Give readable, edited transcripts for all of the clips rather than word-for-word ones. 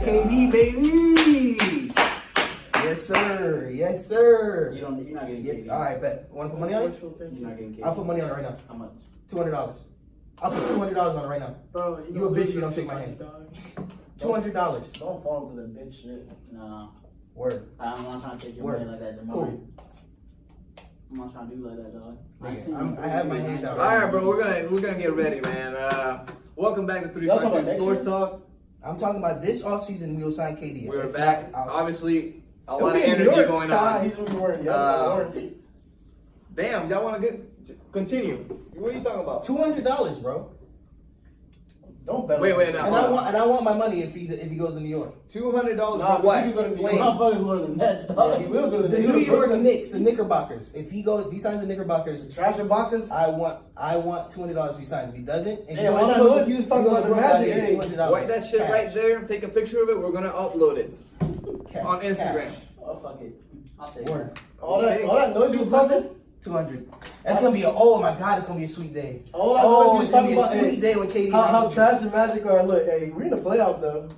KD, baby. Yes, sir. Yes, sir. You're not getting KD. All right, bet. Want to put money on it? You're not getting KD. I'll put money on it right now. How much? $200. I'll put $200 on it right now. Bro, you a bitch, you don't shake my hand. $200. Don't fall into the bitch shit. Nah. Word. I'm not trying to take your Word. money like that, Jamal. Cool. I'm not trying to do like that, dog. I have my hand out. All right, bro. We're gonna get ready, man. Welcome back to 3.2 Sports Talk. I'm talking about this offseason. We'll sign KD. We're back. Obviously, a lot of energy going on. He's wearing Damn, y'all want to continue? What are you talking about? $200, bro. Don't bet. Wait, And I want my money if he goes to New York. $200 for what? We're not fucking more than that, dog. Yeah, we'll go to The New York Knicks, the Knickerbockers. If he signs the Knickerbockers, Trash and Bockers. I want $200 if he signs. If he doesn't, Yeah, all I know is he was talking about the Magic. Hey, Write that shit right there. Take a picture of it. We're gonna upload it on Instagram. Oh, fuck it. I'll take Word. it. All that noise you was talking. 200. That's gonna be oh my god, it's gonna be a sweet day. It's gonna be a sweet day when KD. How trash and Magic are. Look, hey, we're in the playoffs though.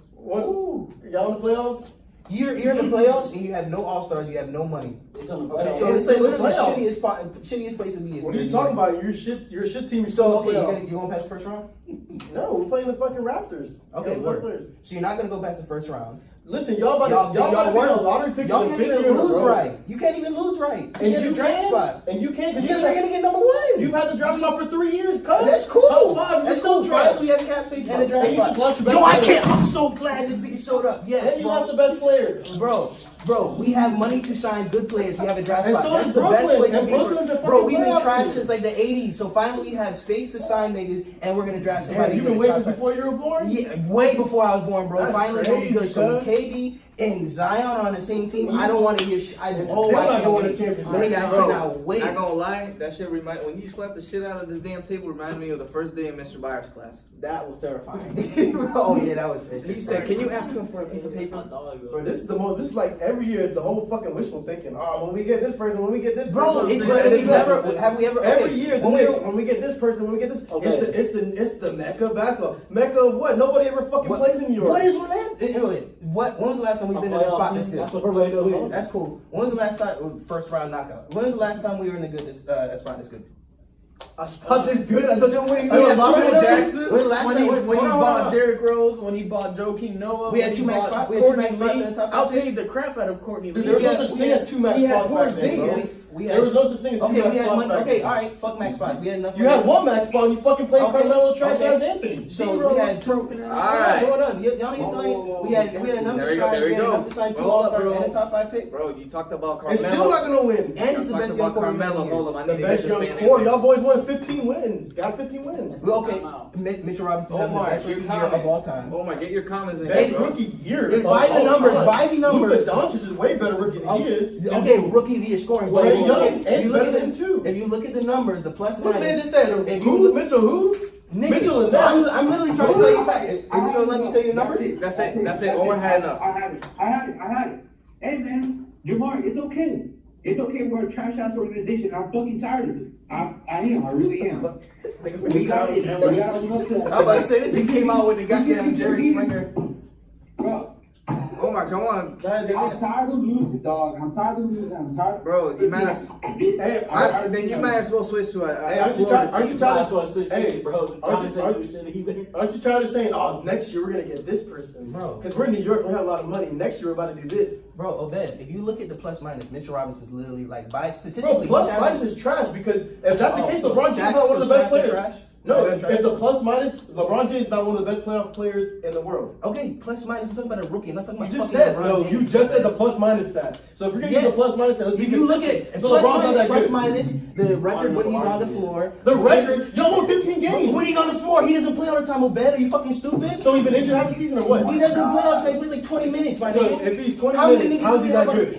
Y'all in the playoffs? You're in the playoffs and you have no all-stars, you have no money. It's on the Okay, playoffs. So it's like literally the playoffs. shittiest place to be. What are you talking about? Your shit team is So still okay, you gonna pass the first round? No, we're playing the fucking Raptors. Okay, word. word. So you're not gonna go past the first round. Listen, y'all about to win a lottery pick. Y'all can't even lose right. You can't even lose right. And you draft spot. And you can't Because we're gonna get number one. You've had the draft spot for 3 years, cuz. That's cool. Top 5, That's cool. Finally, we have cap space and a draft And you just spot. lost your best Yo, I player. can't. I'm so glad this nigga showed up. Yes, And you lost the best player. Bro, we have money to sign good players. We have a draft And spot. so That's does the best Brooklyn. place to And be. Brooklyn's a Bro, fucking we've been playoff trash team. since like the 80s. So finally we have space to sign niggas and we're gonna draft somebody. Damn, you've been waiting since before you were born? Yeah, way before I was born, bro. That's Finally, crazy, because so cuz. KD and Zion on the same team, I don't want to hear shit. I Still can't not gonna win a wait. championship. Nigga, I Bro, cannot wait. Not gonna lie, that shit when you slapped the shit out of this damn table, reminded me of the first day in Mr. Byers' class. That was terrifying. Oh yeah, that was. He said, "Can you ask him for a piece of My paper?" dog, Bro, this is like every year is the whole fucking wishful thinking. Oh, when we get this person, when we get this Bro, person. it's never. Have we ever? Every okay, year, when we get this person, when we get this, Okay. it's the mecca of basketball. Mecca of what? Nobody ever fucking plays in New York. What is Orlando? When was the last time we've been in a spot this good? That's what Orlando is. That's cool. When was the last time? First round knockout. When was the last time we were in a good spot this good? A spot this good. That's such a We I have love two it. in Jackson, When last when time- he hold on, hold bought on. Derrick Rose, when he bought Joakim Noah, We had when two he max bought spots. We had two Courtney max spots Lee. in the top I'll 50. pay the crap out of Courtney Dude, Lee. there was no such thing as two max he had spots back then, bro. Porzingis. There was no such thing as two Okay, max we had spots money. back Okay, then. all right. Fuck max spots. We had enough. You had one max spot and you fucking played Okay, Carmelo trash okay. ass Anthony. So we had two. Alright. Hold on. Y'all need to sign. We had enough There to we go, sign. there we We had go. enough to sign two Hold all up, stars bro. and a top 5 pick. Bro, you talked about And Carmelo. still not gonna win. And it's the best young core. Carmelo. Hold up, I The need to best get young this man core. in. Y'all boys won 15 wins. Got 15 wins. Well, okay, Mitchell Robinson had the Omar, best your rookie year of comment. all time. Oh my, get your comments in Best here, bro. rookie year. If by the numbers, by the numbers. Luka Doncic is way better rookie than he is. Okay, rookie of the year scoring. But Trey if you look Young, at- if and you look better at than the two. if you look at the numbers, the plus This man minus. just said, If you who? look- Mitchell who? Nigga, Mitchell and I'm literally trying to tell you facts. If you gonna let me tell you the numbers, That's it. Omar had enough. I had it. Hey man, Jamar, it's okay. It's okay. We're a trash ass organization. I'm fucking tired of it. I am. I really am. We got it. We got to live up to that. I'm about to say this. He came out with the goddamn Jerry Springer. Bro, Omar, come on. I'm tired of losing, dog. I'm tired of losing. I'm tired. Bro, you might as then you might as well switch to Hey, a aren't you Florida tired team. of Hey, bro. aren't you tired of saying, oh, next year we're gonna get this person, Bro. Because we're in New York, we have a lot of money. Next year we're about to do this, Bro, Obed, if you look at the plus minus, Mitchell Robinson's literally like by bro. statistically. Plus he's minus average- is trash because if that's the Oh, case, so LeBron James is not one of the stats best are players. trash? No, They're if trash? the plus minus, LeBron James is not one of the best playoff players in the world. Okay, plus minus. I'm talking about a rookie. I'm not talking You about. just fucking said LeBron no. James. You just said the plus minus stat. So if you're gonna use the plus minus stat, let's if be you look consistent. at so plus LeBron's not minus, that plus good. minus the record when he's on the floor. The record, y'all won 15 games. When he's on the floor, he doesn't play all the time. Obed, are you fucking stupid? So he's been injured half the season or what? He doesn't play all the time. He plays like 20 minutes, my So nigga. if he's 20 How many minutes, niggas how's do he we that have? good?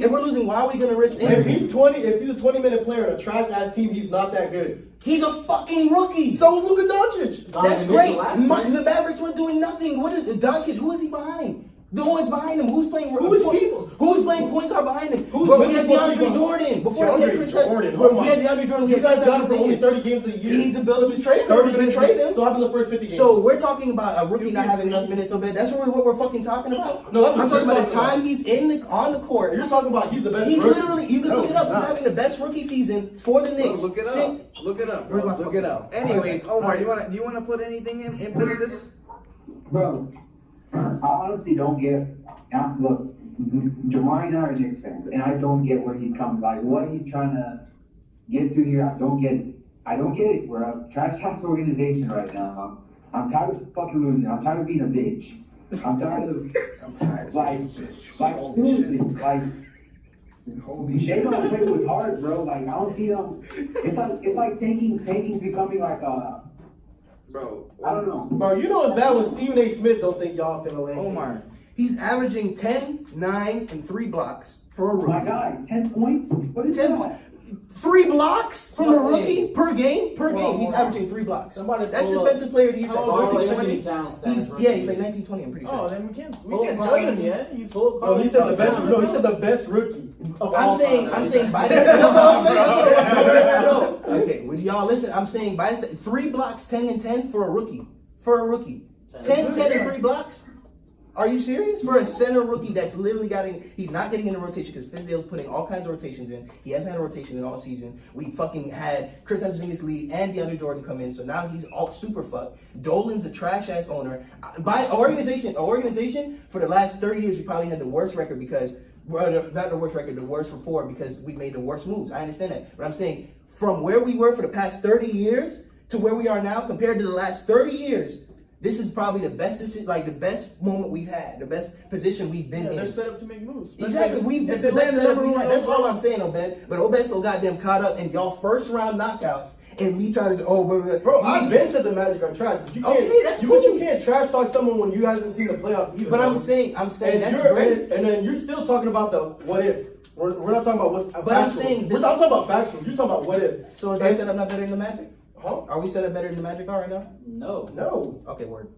If we're losing, why are we gonna risk If injury? he's 20-minute player in a trash ass team, he's not that good. He's a fucking rookie. So is Luka Doncic. That's great. The Mavericks were doing nothing. What is Doncic? Who is he behind? The ones behind him. Who's playing? Who's he? Who's playing point guard behind him? Who's Bro, we had supposed to be DeAndre Jordan. Before we had DeAndre Chris Jordan? Bro, Oh we had my. DeAndre Jordan. We You had guys got him for only Chris 30 games a year. He needs to build up his trade. 30 We're games. trade him. So happened the first 50 games. So we're talking about a rookie not having enough minutes of it. That's what we're fucking talking about. No, that's what I'm talking you're about the talking time he's on the court. You're talking about he's the best. He's rookie. literally, you can look it up. He's having the best rookie season for the Bro, Knicks. look it See? up. Look it up. Where's Bro. my Look fucking- it up. Anyways, Omar, do you wanna put anything input in this? Bro, I honestly don't get. Look, Jamari and I are Knicks fans, and I don't get where he's coming. Like what he's trying to get to here, I don't get it. I don't get it. We're a trash ass organization right now. I'm tired of fucking losing. I'm tired of being a bitch. I'm tired of like seriously, like they don't play with heart, bro. Like I don't see them. It's like taking becoming like a. Bro, I don't know. Bro, you know it's bad when Stephen A. Smith don't think y'all finna win. Omar. He's averaging 10, 9, and 3 blocks for a rookie. My guy, 10 points. What is 10 that? points. 3 blocks from a Well, rookie per game. Well, He's well, averaging 3 blocks. Somebody That's pull up- defensive player of the year. How old That's is he? 1920. Anthony Towns stats, He's rookie. like 1920. I'm pretty Oh, sure. then we can't Pull judge up him yet. He's No, he said the best. No, he said the best rookie. Of all I'm saying time. by the that's all I'm saying. No. Okay, would y'all listen? I'm saying by the 3 blocks, 10 and 10 for a rookie. 10, 10 and 3 blocks. Are you serious? For a center rookie that's literally he's not getting in the rotation because Fizdale's putting all kinds of rotations in. He hasn't had a rotation in all season. We fucking had Chris Porzingis leave and DeAndre Jordan come in, so now he's all super fucked. Dolan's a trash ass owner. By organization for the last 30 years, we probably had the worst record because not the worst record, the worst rapport because we made the worst moves. I understand that, but I'm saying from where we were for the past 30 years to where we are now, compared to the last 30 years. This is probably the best, like the best moment we've had, the best position we've been in. They're set up to make moves. Exactly, that's the best setup we've had. That's all I'm saying, Obed. But Obed's so goddamn caught up in y'all first round knockouts and me trying to Bro, I've been said the Magic are trash, but you can't. Okay, that's But you cool. can't trash talk someone when you haven't seen the playoffs either. But bro. I'm saying and that's you're, great. and then you're still talking about the what if. We're not talking about what's But I'm saying I'm talking about factual. You're talking about what if. So is that setup not better than the Magic? Huh? Are we set up better than the Magic are right now? No. No. Okay, word.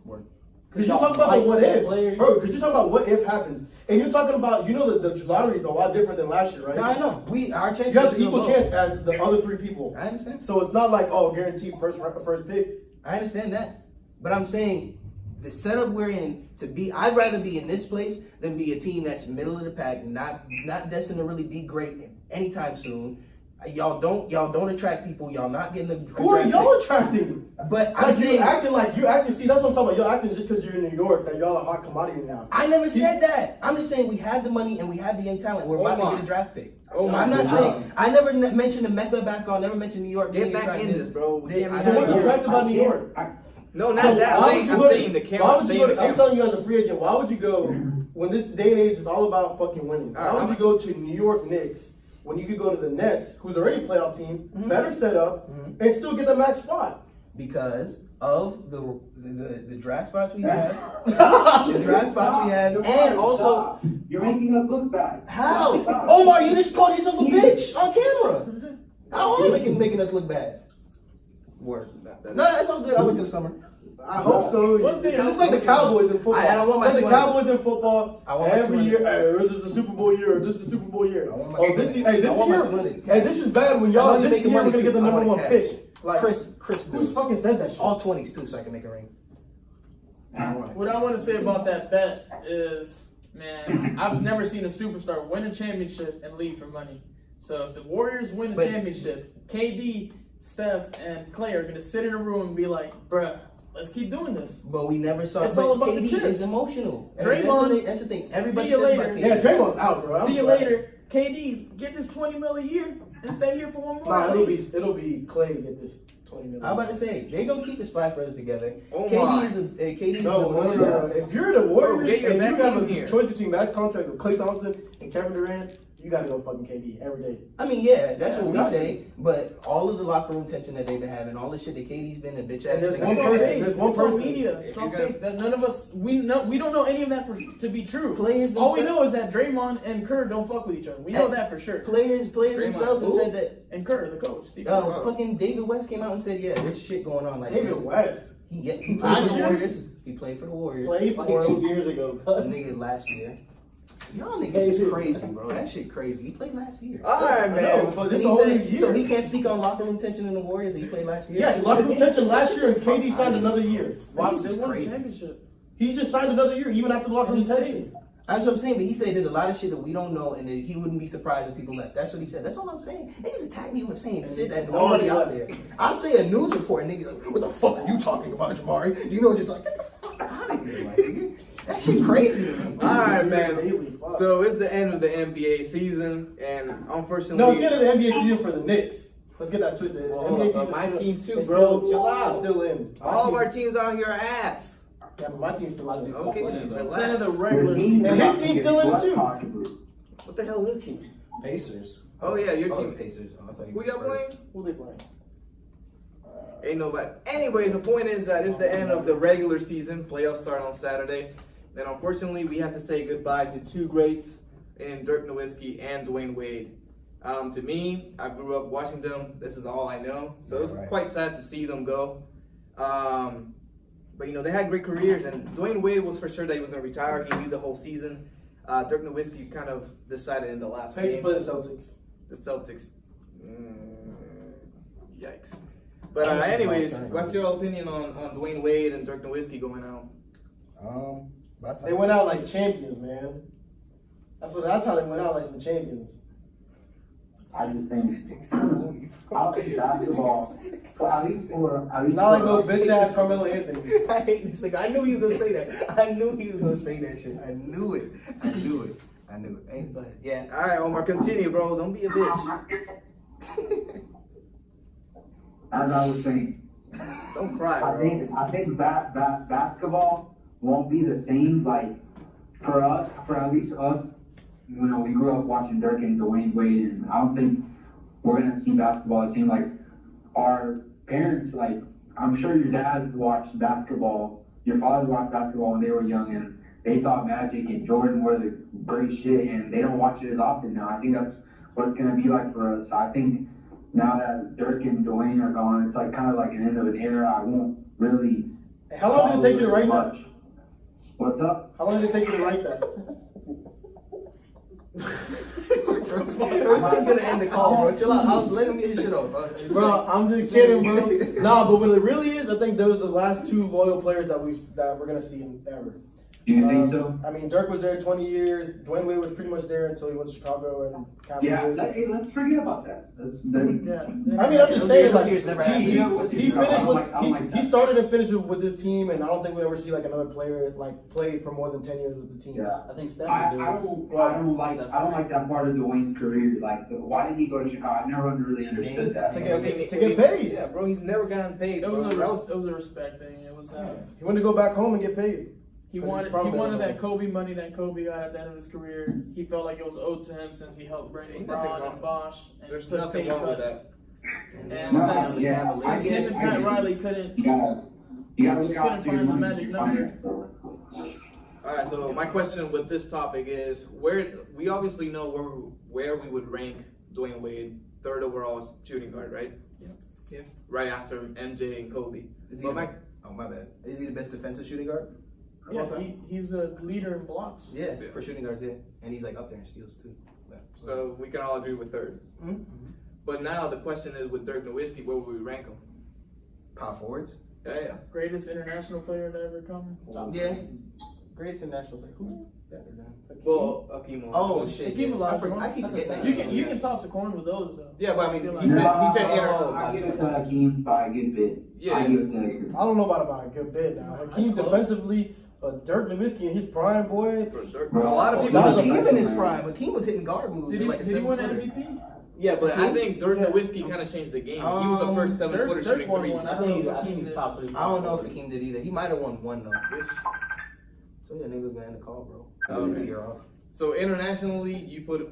Because you're talking about what if. Players. Bro, because you're talking about what if happens. And you're talking about, you know, the lottery is a lot different than last year, right? No, I know. Our chances You have are the equal low. chance as the other 3 people. I understand. So it's not like, oh, guaranteed first pick. I understand that. But I'm saying the setup we're in I'd rather be in this place than be a team that's middle of the pack, not destined to really be great anytime soon. Y'all don't attract people. Y'all not getting the. Who are y'all attracting? But I'm Like saying you're acting. See, that's what I'm talking about. You're acting just because you're in New York that y'all a hot commodity now. I never said that. I'm just saying we have the money and we have the young talent. We're about to get a draft pick. I'm not saying I never mentioned the Mecca basketball. I never mentioned New York. Get back in this, bro. We can't be So what's here. attractive about New York? No, not that. I'm saying the camera. I'm telling you as a free agent, why would you go when this day and age is all about fucking winning? Why would you go to New York Knicks when you could go to the Nets, who's already a playoff team, better set up, and still get the max spot? Because of the draft spots we have, and also You're making us look bad. how Omar, you just called yourself a bitch on camera. How are you making us look bad? Word. No, that's all good. I'll wait till the summer. I hope so. One thing Because it's like the Cowboys in football. I don't want my It's like the 20. Cowboys in football. I want my Every 20. year, hey, this is the Super Bowl year. This is the Super Bowl year. I want my Oh, this 20. hey, this I want my year. 20. Hey, this is bad when I y'all know you this making year we're money gonna get the too. I number want one cash. pick. Like Chris who Bills. fucking says that shit? All 20s too, so I can make a ring. What I want to say about that bet is, man, I've never seen a superstar win a championship and leave for money. So if the Warriors win a championship, KD, Steph, and Clay are gonna sit in a room and be like, "Bruh, let's keep doing this." But we never saw. It's all about the KD chips. is emotional. Draymond, That's the thing. Everybody see you says later. about KD. Yeah, Draymond's out, bro. See you later. KD, get this $20 million a year and stay here for one more. Nah, at least. it'll be Clay get this $20 million. I'm about to say they're gonna keep the Splash Brothers together. Oh KD my. is KD is No. If you're the Warriors Get your and you back have in a here. choice between max contract with Klay Thompson and Kevin Durant, you gotta go fucking KD every day. I mean, yeah, that's Yeah, what we that's say. But all of the locker room tension that they've been having, all the shit that KD's been a bitch ass. And there's thing. one It's all person- fake. there's one It's all person. media. It's If all you're gonna- fake. That none of us we don't know any of that to be true. Players All we themselves- know is that Draymond and Kerr don't fuck with each other. We know that for sure. Players themselves have said that. And Kerr, the coach, Steve. Fucking David West came out and said, yeah, there's shit going on. Like David West. He played Last for the year? Warriors. He played for the Warriors. Played for 8 years ago. Nigga last year. Y'all niggas is crazy, bro. That shit crazy. He played last year. All right, man. No, but this He whole said, year. so he can't speak on locker room tension in the Warriors. He played last year. Yeah, he locked room tension last year, and KD signed another year. Wow, They this is won a crazy. championship. He just signed another year, even after the locker room tension. That's what I'm saying, but he said there's a lot of shit that we don't know, and that he wouldn't be surprised if people left. That's what he said. That's all I'm saying. Niggas attack me for saying shit that's already out there. I say a news report, and niggas like, what the fuck are you talking about, Jabari? You know what you're talking? Get the fuck out of here, like, nigga. That shit crazy to me. All right, man. So it's the end of the NBA season, and unfortunately, No, it's the end of the NBA season for the Knicks. Let's get that twisted. Well, NBA season my still- team too, it's bro. still- Chill out. Still in. all of our teams out here are ass. Yeah, but my team's still in. Okay, It's the end of the relax. regular season. And his team's still in too. What the hell is this team? Pacers. Oh yeah, your Oh, team. Pacers. Oh, I thought you Who were y'all Spurs. playing? Who they playing? Ain't nobody. Anyways, the point is that it's the end of the regular season. Playoffs start on Saturday. Then unfortunately, we have to say goodbye to two greats in Dirk Nowitzki and Dwayne Wade. To me, I grew up watching them. This is all I know. So it's Right. quite sad to see them go. But you know, they had great careers, and Dwayne Wade was for sure that he was going to retire. He knew the whole season. Dirk Nowitzki kind of decided in the last Pacers game. play the Celtics. The Celtics. Yikes. But anyways, what's your opinion on Dwayne Wade and Dirk Nowitzki going out? They went out like champions, man. That's how they went out, like some champions. I just think I think basketball, at least Not like no bitch ass Carmelo Anthony. I hate this nigga. I knew he was gonna say that. I knew he was gonna say that shit. I knew it. I knew it. I knew it. Hey, but yeah. All right, Omar, continue, bro. Don't be a bitch. as I was saying, Don't cry, bro. I think basketball won't be the same. Like for us, for at least us, you know, we grew up watching Dirk and Dwayne Wade, and I don't think we're gonna see basketball. It seems like our parents, like I'm sure your dads watched basketball, your fathers watched basketball when they were young, and they thought Magic and Jordan were the great shit, and they don't watch it as often now. I think that's what it's gonna be like for us. I think now that Dirk and Dwayne are gone, it's like kind of like an end of an era. I won't really. How long did it take you to write that? What's up? How long did it take you to write that? We're still gonna end the call, bro. Chill out. I'll let him get his shit off, bro. Bro, I'm just kidding, bro. Nah, but what it really is, I think those are the last two loyal players that we're gonna see ever. Do you think so? I mean, Dirk was there 20 years. Dwayne Wade was pretty much there until he went to Chicago and Cavaliers. Yeah, let's forget about that. Yeah. I mean, I'm just saying, like, Years never happened. he finished I don't like with that. he started and finished with this team, and I don't think we ever see like another player like play for more than 10 years with the team. Yeah. I think Steph I would do it. don't like that part of Dwayne's career. Like, why did he go to Chicago? I never really understood that. To get paid. Yeah, bro. He's never gotten paid. It Bro. was a respect thing. It was He wanted to go back home and get paid. he But wanted he's from there, that man. Kobe money that Kobe got at the end of his career. He felt like it was owed to him since he helped bring Nothing LeBron wrong. and Bosh and There's took nothing pay wrong with cuts. that. And No, since, yeah, I since get him it, and I Pat get it. Riley couldn't You gotta look out for your find the money, magic your number. finance, so. All right. So my question with this topic is, where we obviously know where we would rank Dwayne Wade, third overall shooting guard, right? Yeah. Right after MJ and Kobe. Is he But my bad. Is he the best defensive shooting guard? Yeah, he's a leader in blocks. Yeah, for shooting guards, yeah. And he's like up there in steals too. Yeah. So we can all agree with third. Mhm. But now the question is, with Dirk Nowitzki, where would we rank him? Power forwards. Yeah. Greatest international player to ever come. Yeah. Greatest international player. Who? Well, Akeem. Oh shit. Hakeem Yeah. Olajuwon. I keep That's a forgetting. second. You can toss a coin with those though. Yeah, but I mean, feel he like- said I give it to Hakeem by a good bit. Yeah. I give it to Hakeem. I don't know about a good bit now. Hakeem close. defensively, but Dirk Nowitzki in his prime, boy. Dirk. Bro, A lot of That people. was That was Hakeem in his man. prime. Hakeem was hitting guard moves. Did he, like a did he win 7-footer. MVP? Yeah, but I think Dirk Yeah. Nowitzki kind of changed the game. He was the first 7-footer Dirk shooting won threes. one. I think he's top 3. I don't know if Hakeem did either. He might have won one though. So yeah, niggas gonna end the call, bro. Okay. Tear off. So internationally, you put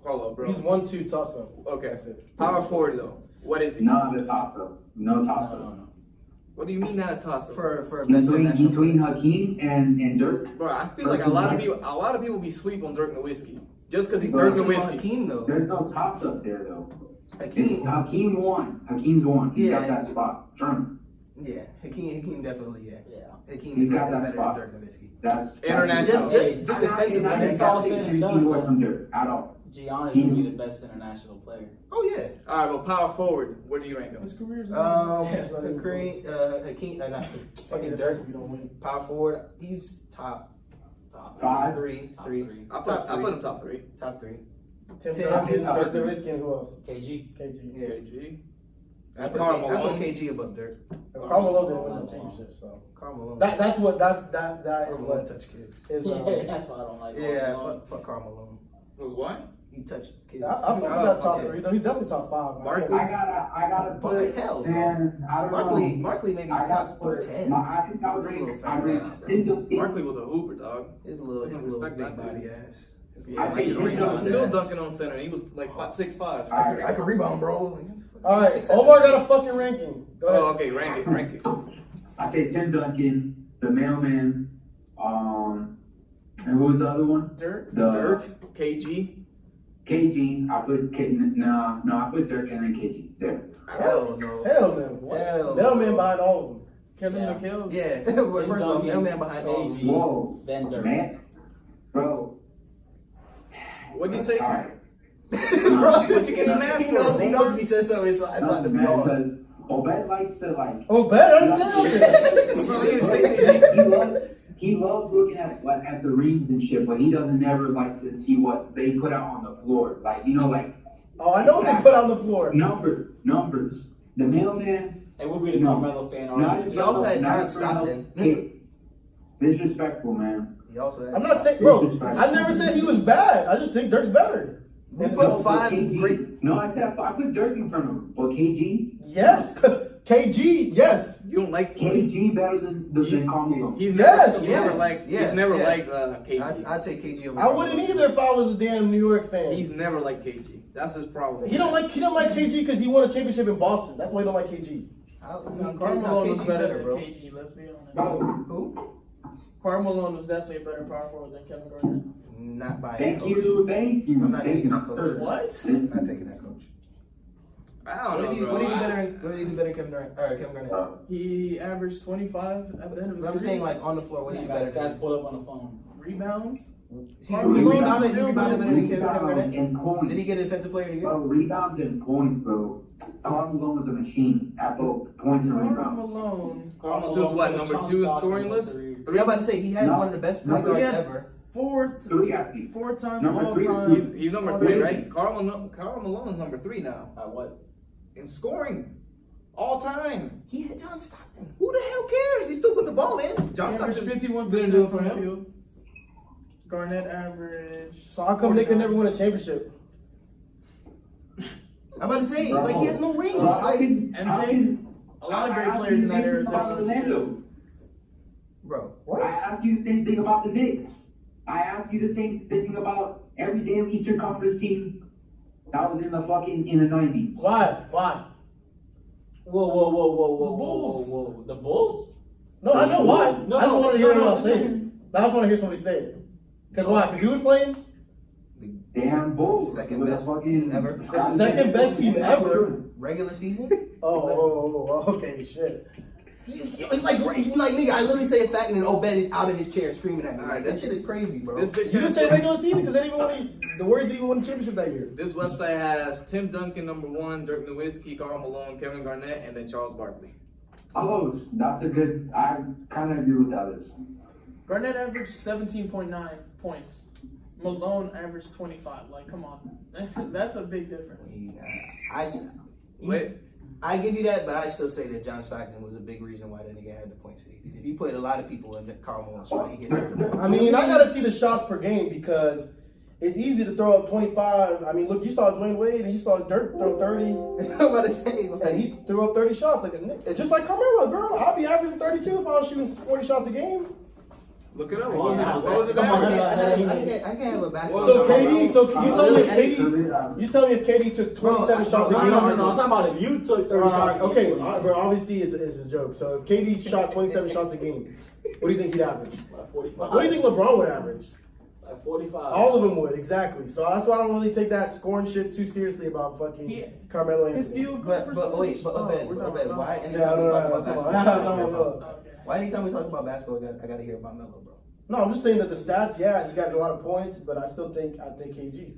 hold up, bro. He's 1-2 toss up. Okay. That's it. Power forward though. What is he? Not a toss-up. No toss-up. No. What do you mean not a toss up? For best international. Between Hakeem and Dirk, Bro, I feel like a lot of people be sleep on Dirk Nowitzki just because he's Dirk Dirk Nowitzki. Hakeem though. there's no toss-up there though. Hakeem. Hakeem's won. He Yeah. got that spot. Sure. Yeah, Hakeem definitely, yeah. Hakeem He's is got better that than spot. Dirk Nowitzki. That's International. Just defensive. I It's all said and done, away from Dirk at all. Giannis would be the best international player. Oh yeah. All right, well, power forward. Where do you rank him? His career's Hakeem, not fucking Dirk. You don't win. Power forward, he's top Five. three. I put him top three. Top three. Tim Tim. Duncan, Dirk Nowitzki, and who else? KG. KG. Yeah. KG. I put Malone. KG above Dirk. Carmelo didn't win the championship, so Carmelo. that is what Carmelo touch kids. is. Yeah, that's why I don't like Yeah, Malone. fuck Carmelo. Who's what? He touched kids. I fuck with that top three. Though. He's definitely top five. Barkley. I gotta put. Hell, Man, I don't know. Barkley maybe I gotta top put. 10. I think I would rate Tim Duncan. Barkley was a hooper, dog. His little Respect big that body dude. ass. His Yeah, I think he he was still ass. dunking on center. He was like 6'5". I can rebound, bro. All right, Omar got a fucking ranking. Go ahead. Oh, okay, rank it. I say Tim Duncan, the mailman, and what was the other one? Dirk. Dirk, KG. KG. I put Dirk and then KG. There. Hell no. Hell no. Hell Mailman no. behind all of them. Kevin Yeah. McHale's. Yeah. Tim First off, Duncan, no man behind all. KG, Whoa. then Dirk. Man. Bro. What'd you say? All right. What you getting mad He knows if he says something, it's not to be on. Because Obed likes to like. Oh, bet. Understand? He loves looking at the rings and shit, but he doesn't never like to see what they put out on the floor. Like, you know, like Oh, I know what they put on the floor. numbers. The mailman. And we'll be the No. Carmelo fan Not already. He also had John not- Stockton. Hey, disrespectful, man. He also had. I'm not saying, bro. I never said he was bad. I just think Dirk's better. We put five KG, great. No, I said I put Dirk in front of him, but KG, Yes, KG. Yes. You don't like KG better than Carmelo. He's Yes, never, yes, liked KG. I'd take KG over. I wouldn't either if I was a damn New York fan. He's never liked KG. That's his problem. He don't like KG because he won a championship in Boston. That's why he don't like KG. Carmelo was better than bro. KG. Let's be honest. Bro, Who? Carmelo was definitely a better power forward than Kevin Garnett. Not buying. thank coach. you. I'm not taking that coach. What? I'm not taking that coach. I don't know, bro. What did he do better than Kevin Durant? Kevin Garnett. He averaged 25 at the end of his But I'm career. saying like on the floor. What Yeah, did he got better? stats than? pulled up on the phone. Rebounds. He rebounded better than Kevin Rebounds Garnett. and points. Did he get a defensive player of the year? Bro, rebounds and points, bro. Carmelo was a machine at both points and rebounds. Carmelo was what, number 2 in scoring list? I'm about to say he had one of the best point No, guards he had- ever. Three, I think. Four-time Number three. all-time. He's number 3, right? Karl Malone's number 3 now What? in scoring. All time. He had John Stockton. Who the hell cares? He still put the ball in. John Averaged Stockton. 51% from the field. Garnett averaged. So how come they could never win a championship? I'm about to say Bro. like he has no rings. Bro, how Like, can- MJ, a lot of great players in that era. About didn't win a Orlando. bro. I asked you the same thing about the Knicks. I asked you the same thing about every damn Eastern Conference team that was in the 90s. Why? Whoa. The Bulls? No, I know why. No, I just wanted to hear no, what I was saying. I just want to hear somebody say it. Because why? Because he was playing? Damn Bulls. Second With a best fucking- team ever. The second best team ever? Regular season? Oh, okay, shit. Like nigga, I literally say a fact and then Obed is out of his chair screaming at me. Like that shit is crazy, bro. This You didn't say regular season because they didn't even win the Warriors didn't even win the championship that year. This website has Tim Duncan number 1, Dirk Nowitzki, Karl Malone, Kevin Garnett, and then Charles Barkley. Close. That's a good. I kind of agree with that list. Garnett averaged 17.9 points. Malone averaged 25. Like, come on. That's a big difference. I give you that, but I still say that John Stockton was a big reason why that nigga had the points that he did. If he put a lot of people in the Karl Malone spot, he gets it. I mean, I got to see the shots per game because it's easy to throw up 25. I mean, look, you saw Dwayne Wade and you saw Dirk throw 30. I'm about to say, And he threw up 30 shots. It's just like Carmelo, girl. I'll be averaging 32 if I was shooting 40 shots a game. Look it up. Yeah, What was it? Come on, I can't have a basketball. So KD, can you tell me if KD? you tell me if KD took 27 shots a game? No. I'm talking about if you took 30 shots. a game. Okay, but obviously it's a joke. So if KD shot 27 shots a game, what do you think he'd average? Like 45. What do you think LeBron would average? Like 45. All of them would, exactly. So that's why I don't really take that scoring shit too seriously about fucking Carmelo His Anthony. field goal But wait, but percentage- Obed, why anytime Yeah, we no, talk no, about no, basketball, Okay. why anytime we talk about basketball, I gotta hear about Melo, bro? No, I'm just saying that the stats, yeah, he got a lot of points, but I think KG.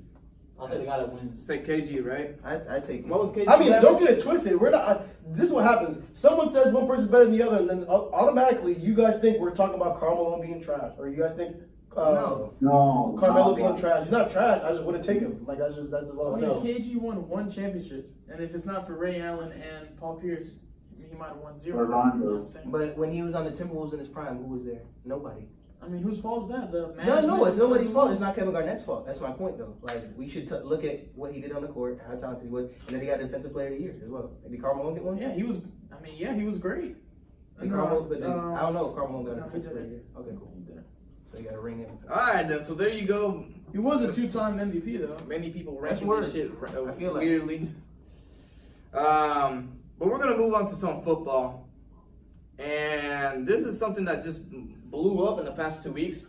I'll say the guy that wins. Say KG, right? I take What was KG? I mean, don't get it twisted. We're not. This is what happens. Someone says one person's better than the other, and then automatically you guys think we're talking about Carmelo being trash, or you guys think No. Carmelo being trash. He's not trash. I just wouldn't take him. Like that's just what I'm saying. KG won 1 championship, and if it's not for Ray Allen and Paul Pierce, he might have won 0. Or Rondo. You know what I'm saying? But when he was on the Timberwolves in his prime, who was there? Nobody. I mean, whose fault is that? The No, management? it's nobody's fault. It's not Kevin Garnett's fault. That's my point, though. Like, we should look at what he did on the court, how talented he was, and then he got Defensive Player of the Year as well. Did Carmelo get one? Yeah, he was. I mean, yeah, he was great. Did Carmelo, but then, I don't know if Carmelo got no, he Defensive Player of didn't. the Year. Okay, cool. He did. So you got a ring in. All right, then. So there you go. He was a 2-time MVP though. Many people That's ranking word. this shit I feel like- weirdly. But we're gonna move on to some football, and this is something that just blew up in the past 2 weeks.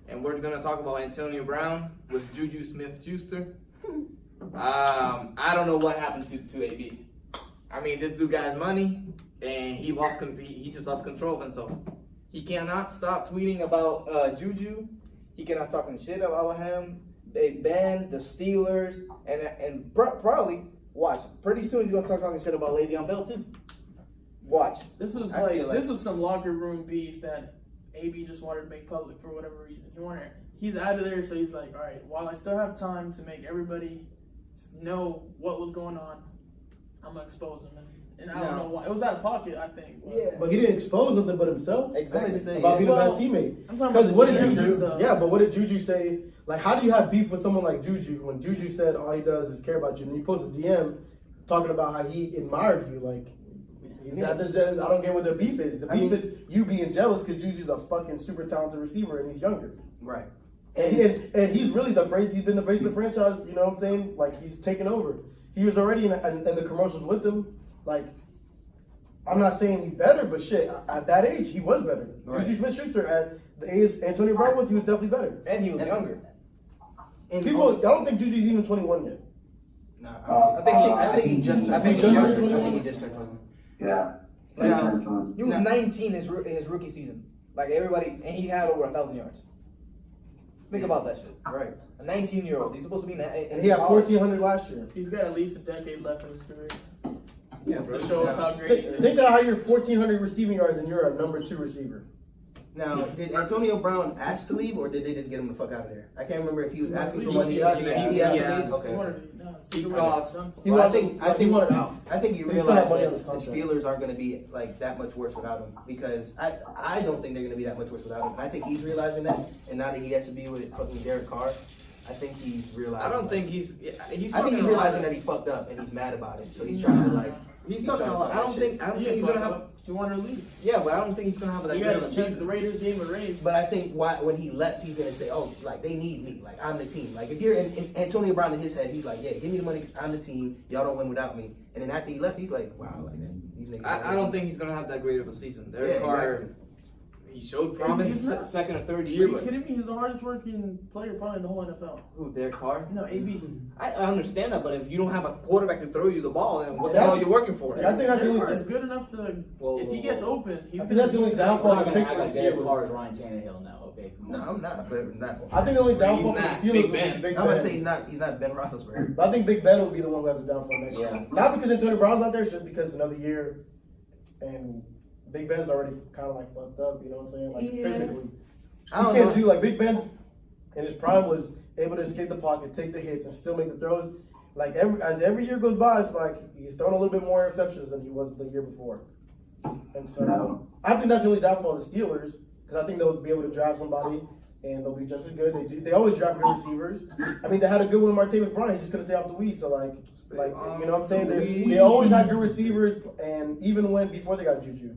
And we're gonna talk about Antonio Brown with Juju Smith-Schuster. I don't know what happened to AB. I mean, this dude got his money, and he just lost control of himself. He cannot stop tweeting about Juju. He cannot talking shit about him. They banned the Steelers, and probably watch. Pretty soon he's gonna start talking shit about Le'Veon Bell too. Watch. This was I feel like- this was some locker room beef that AB just wanted to make public for whatever reason. He's out of there, so he's like, all right, while I still have time to make everybody know what was going on, I'm gonna expose him. And I don't know why. It was out of pocket, I think. But But he didn't expose nothing but himself. Exactly. About being a bad Well, teammate. I'm talking Because about what did the Juju? damages, though. Yeah, but what did Juju say? Like, how do you have beef with someone like Juju when Juju said all he does is care about you, and you post a DM talking about how he admired you? Like, I don't get what their beef is. The beef is you being jealous because Juju's a fucking super talented receiver and he's younger. Right. And he's really he's been the face of the franchise, you know what I'm saying? Like, he's taken over. He was already in the commercials with them. Like, I'm not saying he's better, but shit, at that age, he was better. Right. Juju Smith-Schuster, at the age Antonio Brown was, he was definitely better. And he was younger. And People, I don't think Juju's even 21 yet. Nah, I think he just turned 21. Yeah. Now- He was 19 his rookie season. Like everybody, and he had over 1,000 yards. Think about that shit. Right. A 19-year-old. He's supposed to be And he had college. 1,400 last year. He's got at least a decade left in his career Yeah, to show us how great he is. Think of how you're 1,400 receiving yards and you're a number 2 receiver. Now, did Antonio Brown ask to leave, or did they just get him the fuck out of there? I can't remember if he was asking for money. He He asked asked to to leave. leave? Okay. He cost. Well, I think he wanted out. I think you He still realize had money on that his the contract. Steelers aren't going to be like that much worse without him, because I don't think they're going to be that much worse without him. And I think he's realizing that, and now that he has to be with fucking Derek Carr, I think he's realizing. I don't think that. he's. I think he's realizing that he fucked up and he's mad about it, so he's trying to like. He's talking a lot. I don't think he's gonna have. He wanted to leave. Yeah, but I don't think he's gonna have that You good got of to a check the season. Raiders game a raise. But I think when he left, he's gonna say, "Oh, like they need me. Like I'm the team. Like if you're in Antonio Brown in his head, he's like, yeah, give me the money 'cause I'm the team. Y'all don't win without me." And then after he left, he's like, "Wow, like these niggas." I don't think he's gonna have that great of a season. Derek Yeah, Carr, exactly. he showed He's promise not. second or third Are year. you But kidding me? He's the hardest working player probably in the whole NFL. who? Derek Carr? No, AB. I understand that, but if you don't have a quarterback to throw you the ball, then what the hell are you working for? I think that's the Derek only Carr is good enough to. If he gets open, he's. I think that's the only downfall I'm of not the gonna act like Pittsburgh Derek Steelers. Carr is Ryan Tannehill now. Okay, come No, on. I'm not. But not. I think the only downfall He's for the not. Steelers Big would be Ben. Big I'm gonna say Ben. he's not Ben Roethlisberger. But I think Big Ben will be the one who has a downfall next Yeah. year. Not because Antonio Brown's not there, it's just because another year, and Big Ben's already kind of like fucked up. You know what I'm saying? Like Yeah. physically, I he don't can't know. do like Big Ben in his prime was able to escape the pocket, take the hits, and still make the throws. Like every year goes by, it's like he's throwing a little bit more interceptions than he was the year before. And so I think that's the only downfall of the Steelers, because I think they'll be able to draft somebody and they'll be just as good. They always draft good receivers. I mean, they had a good one with Martavis Bryant. He just couldn't stay off the weed. So like you know what I'm saying? They always had good receivers, and even before they got Juju,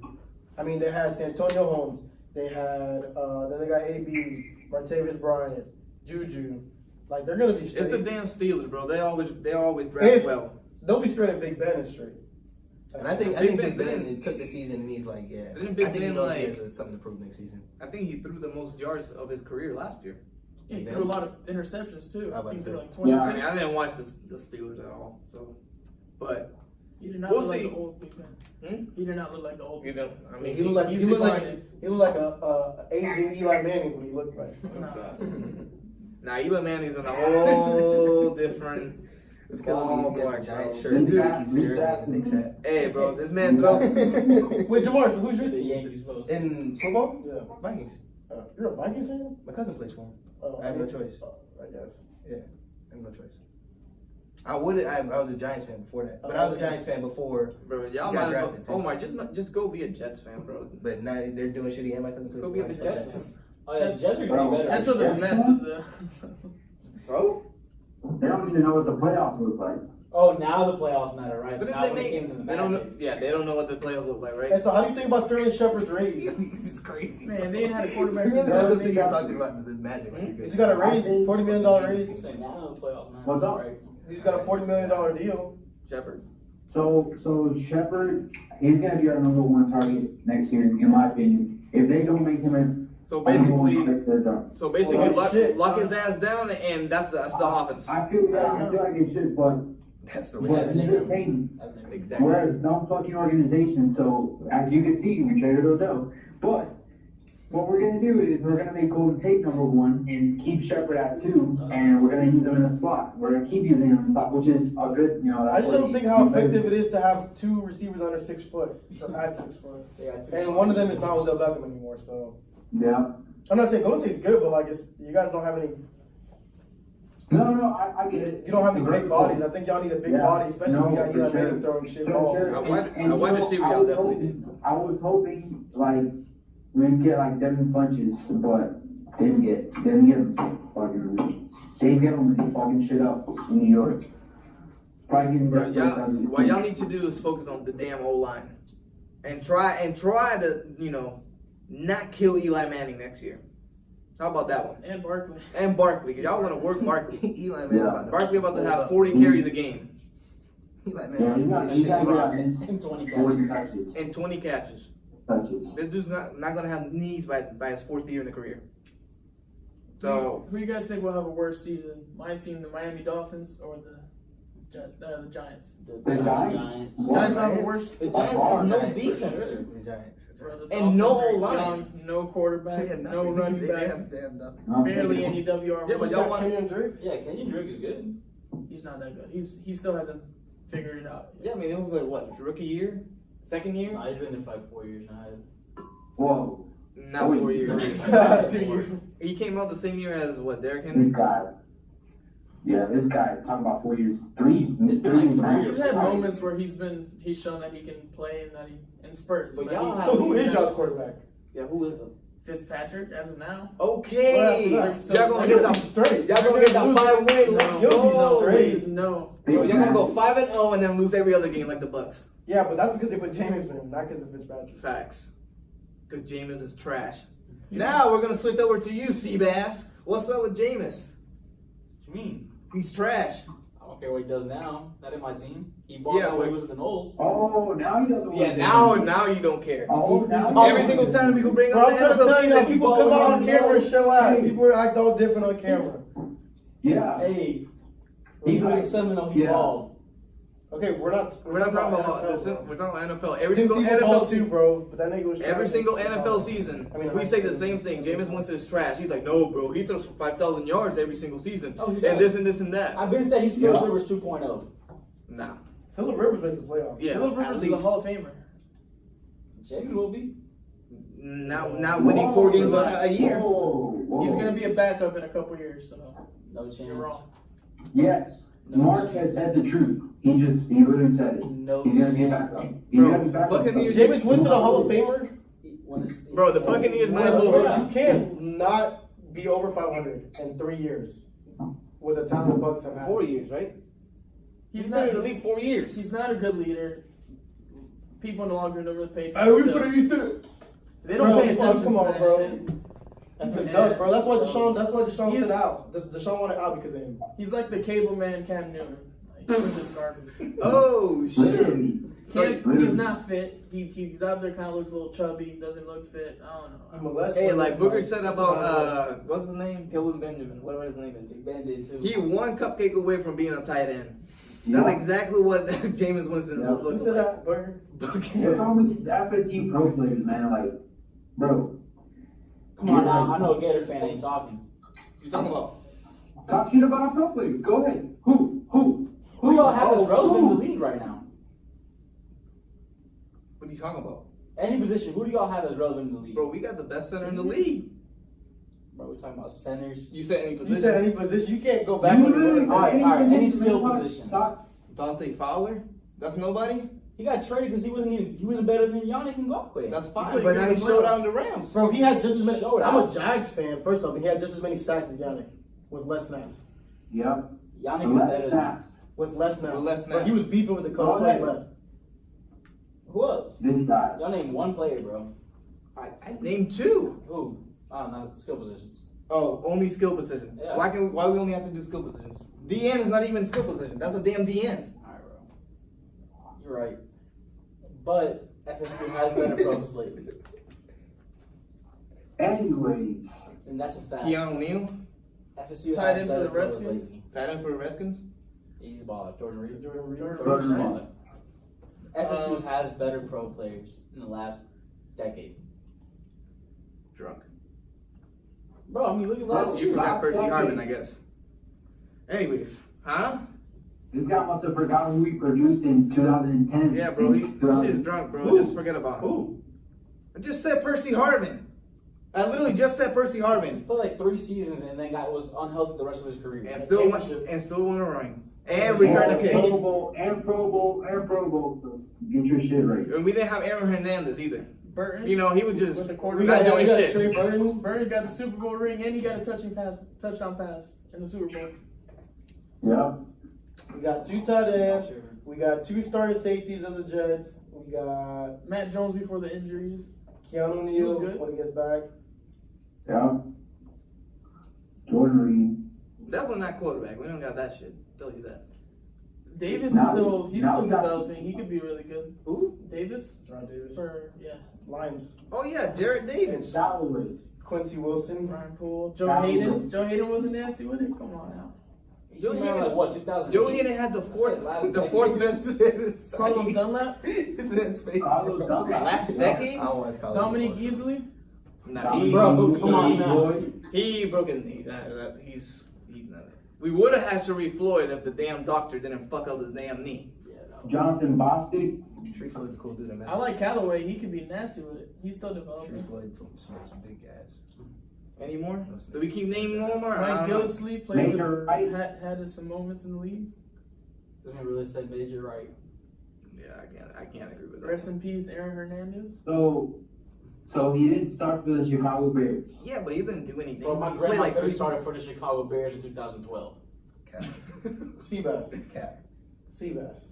I mean, they had Santonio Holmes. They had then they got AB, Martavis Bryant, Juju. Like they're gonna be straight. It's the damn Steelers, bro. They always draft well. They'll be straight at Big Ben and straight. And I think Big Big Ben- Ben took the season and he's like, yeah. Didn't I Big think he Ben, knows like- he has something to prove next season. I think he threw the most yards of his career last year. He threw a lot of interceptions too. How I about think that? they're like 20 Yeah. I mean, picks. I didn't watch the Steelers at all, so. But He did not We'll look like see. the old Big Ben. Hmm? He did not look like the old you Big Ben. know, I I mean, mean, he looked like he's he looked like declining. a aging Eli Manning when he looked like. now Eli Manning's in a whole different. It's gonna be a giant shirt. Leave Dude, that- he's leave serious that with the Knicks hat. Hey, bro, this man throws. Wait, Jamar, so who's your The team? Yankees post. In football? Yeah. Vikings. You're a Vikings fan? My cousin plays for him. Oh, I have no choice. I guess. Yeah, I have no choice. I was a Giants fan before that, but I was a Giants fan before. Bro, y'all He got might as drafted, too. well. Omar, just go be a Jets fan, bro. But now they're doing shitty, and my cousin plays Go for be at the Giants. Jets. Oh yeah, the Jets are gonna be better. That's what the Mets of the. So? They don't even know what the playoffs look like. Oh, now the playoffs matter, right? But if now they when it make, came to the they don't know, Magic. yeah, they don't know what the playoffs look like, And right? so, how do you think about Sterling Shepard's raise? This is crazy. Man, they ain't had a quarterback I since was thinking the you're talking about the Magic. Like you're He good. just got a raise, $40 million raise. I'm saying now the playoffs matter. What's up? Right? He just got a $40 million deal. Shepard. So Shepard, he's gonna be our number one target next year, in my opinion. If they don't make him So a number one basically, target, they're done. Oh, lock his ass down, and that's the offense. I feel like they should, but That's the but way. he's entertaining. Exactly. We're a dumb fucking organization, so as you can see, we traded Odell. But what we're gonna do is we're gonna make Golden Tate number one and keep Shepard at 2, and we're gonna use him in the slot. We're gonna keep using him in the slot, which is a good, I just don't think how effective it is to have two receivers under 6 foot, or at 6 foot. They got two And shots. one of them is not Odell Beckham anymore, so. Yeah. I'm not saying Golden Tate's good, but like, you guys don't have any, No, I get it. you don't have any big bodies. I think y'all need a big body, especially when you got Eli Manning throwing shit balls. I wide receiver, y'all definitely do. I was hoping like we'd get like Devin Funches, but didn't get him. Fucking Dave Gettleman fucking shit up in New York. Probably getting Bro, best what y'all need to do is focus on the damn O line, and try to not kill Eli Manning next year. How about that one? And Barkley. And Barkley, 'cause y'all want to work Barkley. Eli Manning. Yeah. Barkley about to have 40 carries a game Eli Yeah, Manning. he's not Rock. gonna miss In 20 40 catches. touches. and 20 catches. Touches. This dude's not gonna have knees by his 4th year in the career. So Who you guys think will have a worse season? My team, the Miami Dolphins, or the Giants? The Giants. Giants have a worse. the Giants have no For defense. sure, the Giants. Bro, the And no Dolphins are O-line. young, no quarterback, They have no nothing. running They back, have nothing. barely any WR. Yeah, but y'all want Kenyon Drake? Yeah, Kenyon Drake is good. He's not that good. He still hasn't figured it out. Yeah, I mean it was like what, rookie year, 2nd year, Nah, he's been there for like 4 years now. Whoa. not 4 years. 2 years. He came out the same year as what, Derrick Henry. This guy. Yeah, this guy talking about 4 years. Three It's been like 3 max. years. He's had moments where he's shown that he can play and that he in spurts. But but y'all he- have- So who is y'all's quarterback? Yeah, who is them? Fitzpatrick as of now. Okay, Well, y'all gonna get that. straight. Y'all gonna get that 5 win. Let's You'll be go. straight. Please no. Bro, y'all gonna go 5-0 and then lose every other game like the Bucks. Yeah, but that's because they put Jameson, not because of Fitzpatrick. Facts. Because Jameis is trash. Now we're gonna switch over to you, Seabass. What's up with Jameis? What you mean? He's trash. I don't care what he does now. Not in my team. He balled Yeah, out when but- he was with the Knowles. Oh, now he doesn't want Yeah, to. now you don't care. Oh, now Every single time we can bring Bro, up I'm the trying to NFL tell you, season, people come out on camera and show out. People act all different on camera. Yeah. Hey, when He's he was like- a Seminole, he yeah. balled. Okay, we're not We're not talking about NFL, this. bro. We're talking about NFL. Every Tim single Tebow balled NFL too, season. bro. But that nigga was Every trash. single NFL season, I mean, we say the same thing. Jameis Winston is trash. He's like, no, bro. He throws for 5,000 yards every single season, Oh, he and does. this and this and that. I've been saying he's Philip Yeah. Rivers 2.0. Nah. Phillip Rivers makes the playoffs. Yeah. Philip at Rivers is a least. Hall of Famer. James will be. Not winning 4 games a year. Whoa. He's gonna be a backup in a couple years, so No chance. you're wrong. Yes. Mark has said the truth. He literally said it. No He's gonna be a chance. backup. He's Bro, gonna be backup. Buccaneers- Jameis Winston, a Hall of Famer? When it's- Bro, the Buccaneers might as Bro, well. you can't not be over 500 in 3 years with the talent the Bucks have had. 4 years, right? He's He's not. been in the league 4 years. He's not a good leader. People in the locker room don't really pay Hey, we attention. finna eat that. They don't Bro, pay attention come to on, that bro. shit. He's a dud, bro. That's why Deshaun He's- said out. Deshaun wanted out because of him. He's like the cable man Cam Newton. Like, he's just garbage. Oh shit! He's not fit. He's out there, kind of looks a little chubby. Doesn't look fit. I don't know. Hey, like Booker said about what's his name? Kelvin Benjamin. Whatever his name is. Bandit too. He one cupcake away from being a tight end. That's exactly what Jameis Winston looks like. that, Burger? The problem with these FSU pro players, man, like, bro. Come on now, I know a Gator fan ain't talking. You talking about? Talk shit about our pro players. Go ahead. Who? Who y'all have as relevant in the league right now? What are you talking about? Any position, who do y'all have as relevant in the league? Bro, we got the best center in the league. Bro, we're talking about centers. You said any You position? said any position. You can't go back You on the literally word. said All right, any position, skill man. position. Dante Fowler? That's nobody? He got traded because he wasn't better than Yannick Ngakoue. That's fine. played But good now in he the showed playoffs. out in the Rams. Bro, he had just as many. Showed I'm a out. Jags fan, first off, and he had just as many sacks as Yannick with less snaps. Yep. Yannick was Less better than snaps. With less snaps. With less Bro, snaps. he was beefing with the coach when he left. who else? This guy. Y'all name one player, bro. I named two. Who? I don't know. Skill positions. Oh, only skill position. Yeah. Why do we only have to do skill positions? DN is not even skill position. That's a damn DN. All right, bro. You're right. But FSU has better pros lately, Anyways. and that's a fact. Keanu Neal, FSU Tight has end better for the pros Redskins? lately. tight end for the Redskins. He's a baller. Jordan Reed. Jordan Reed's Reed. a baller. FSU has better pro players in the last decade. Drunk. Bro, I mean, look at last You year. forgot last Percy decade. Harvin, I guess. Anyways, huh? This guy must have forgotten who we produced in 2010. Yeah, bro. He's drunk, bro. Who? Just forget about him. Who? I just said Percy Harvin. I literally just said Percy Harvin. Played like 3 seasons and then was unhealthy the rest of his career. And still won a ring. And returned the Pro case. Bowl, and Pro Bowl, so get your shit right. And we didn't have Aaron Hernandez either. Burton. You know, he was just With the not quarterback. doing shit. Trey Burton. Burton got the Super Bowl ring and he got a touchdown pass in the Super Bowl. Yeah. We got 2 tight ends. We got 2 starting safeties of the Jets. We got Matt Jones before the injuries. Keanu He was Neal good. when he gets back. Yeah. Jordan Reed. Definitely not quarterback. We don't got that shit. Tell you that. Davis Now- is still now we got- developing. He could be really good. Who? Davis John Davis. for Lions. Oh yeah, Jarrett Davis. Salary. Quincy Wilson. Ryan Poole. Joe Now Hayden. we- Joe Hayden wasn't nasty with it. Come on now. Joe Like, Hayden, what, 2000? Joe Hayden had the fourth best. Carlos Dunlap. Carlos Dunlap. Last decade. Dominique Easley. Nah, he, Bro, come on he, now. he broke his knee. We would have had Sharif Floyd if the damn doctor didn't fuck up his damn knee. Yeah, no. Jonathan Bostic. Tree Floyd's a cool dude, man. I like Callaway. He could be nasty with it. He's still Tree developing. Floyd smokes some big gas. Any more? Do we keep naming more? I Ryan don't know. Gillisley played Major with, Wright. had some moments in the league. This man really said Major right. Yeah, I can't agree with that. Rest in peace, Aaron Hernandez. So he didn't start for the Chicago Bears. Yeah, but he didn't do anything. Bro, my He played grandma like could 3 have started for the Chicago Bears in 2012. Cat. Seabass. Cat. Seabass.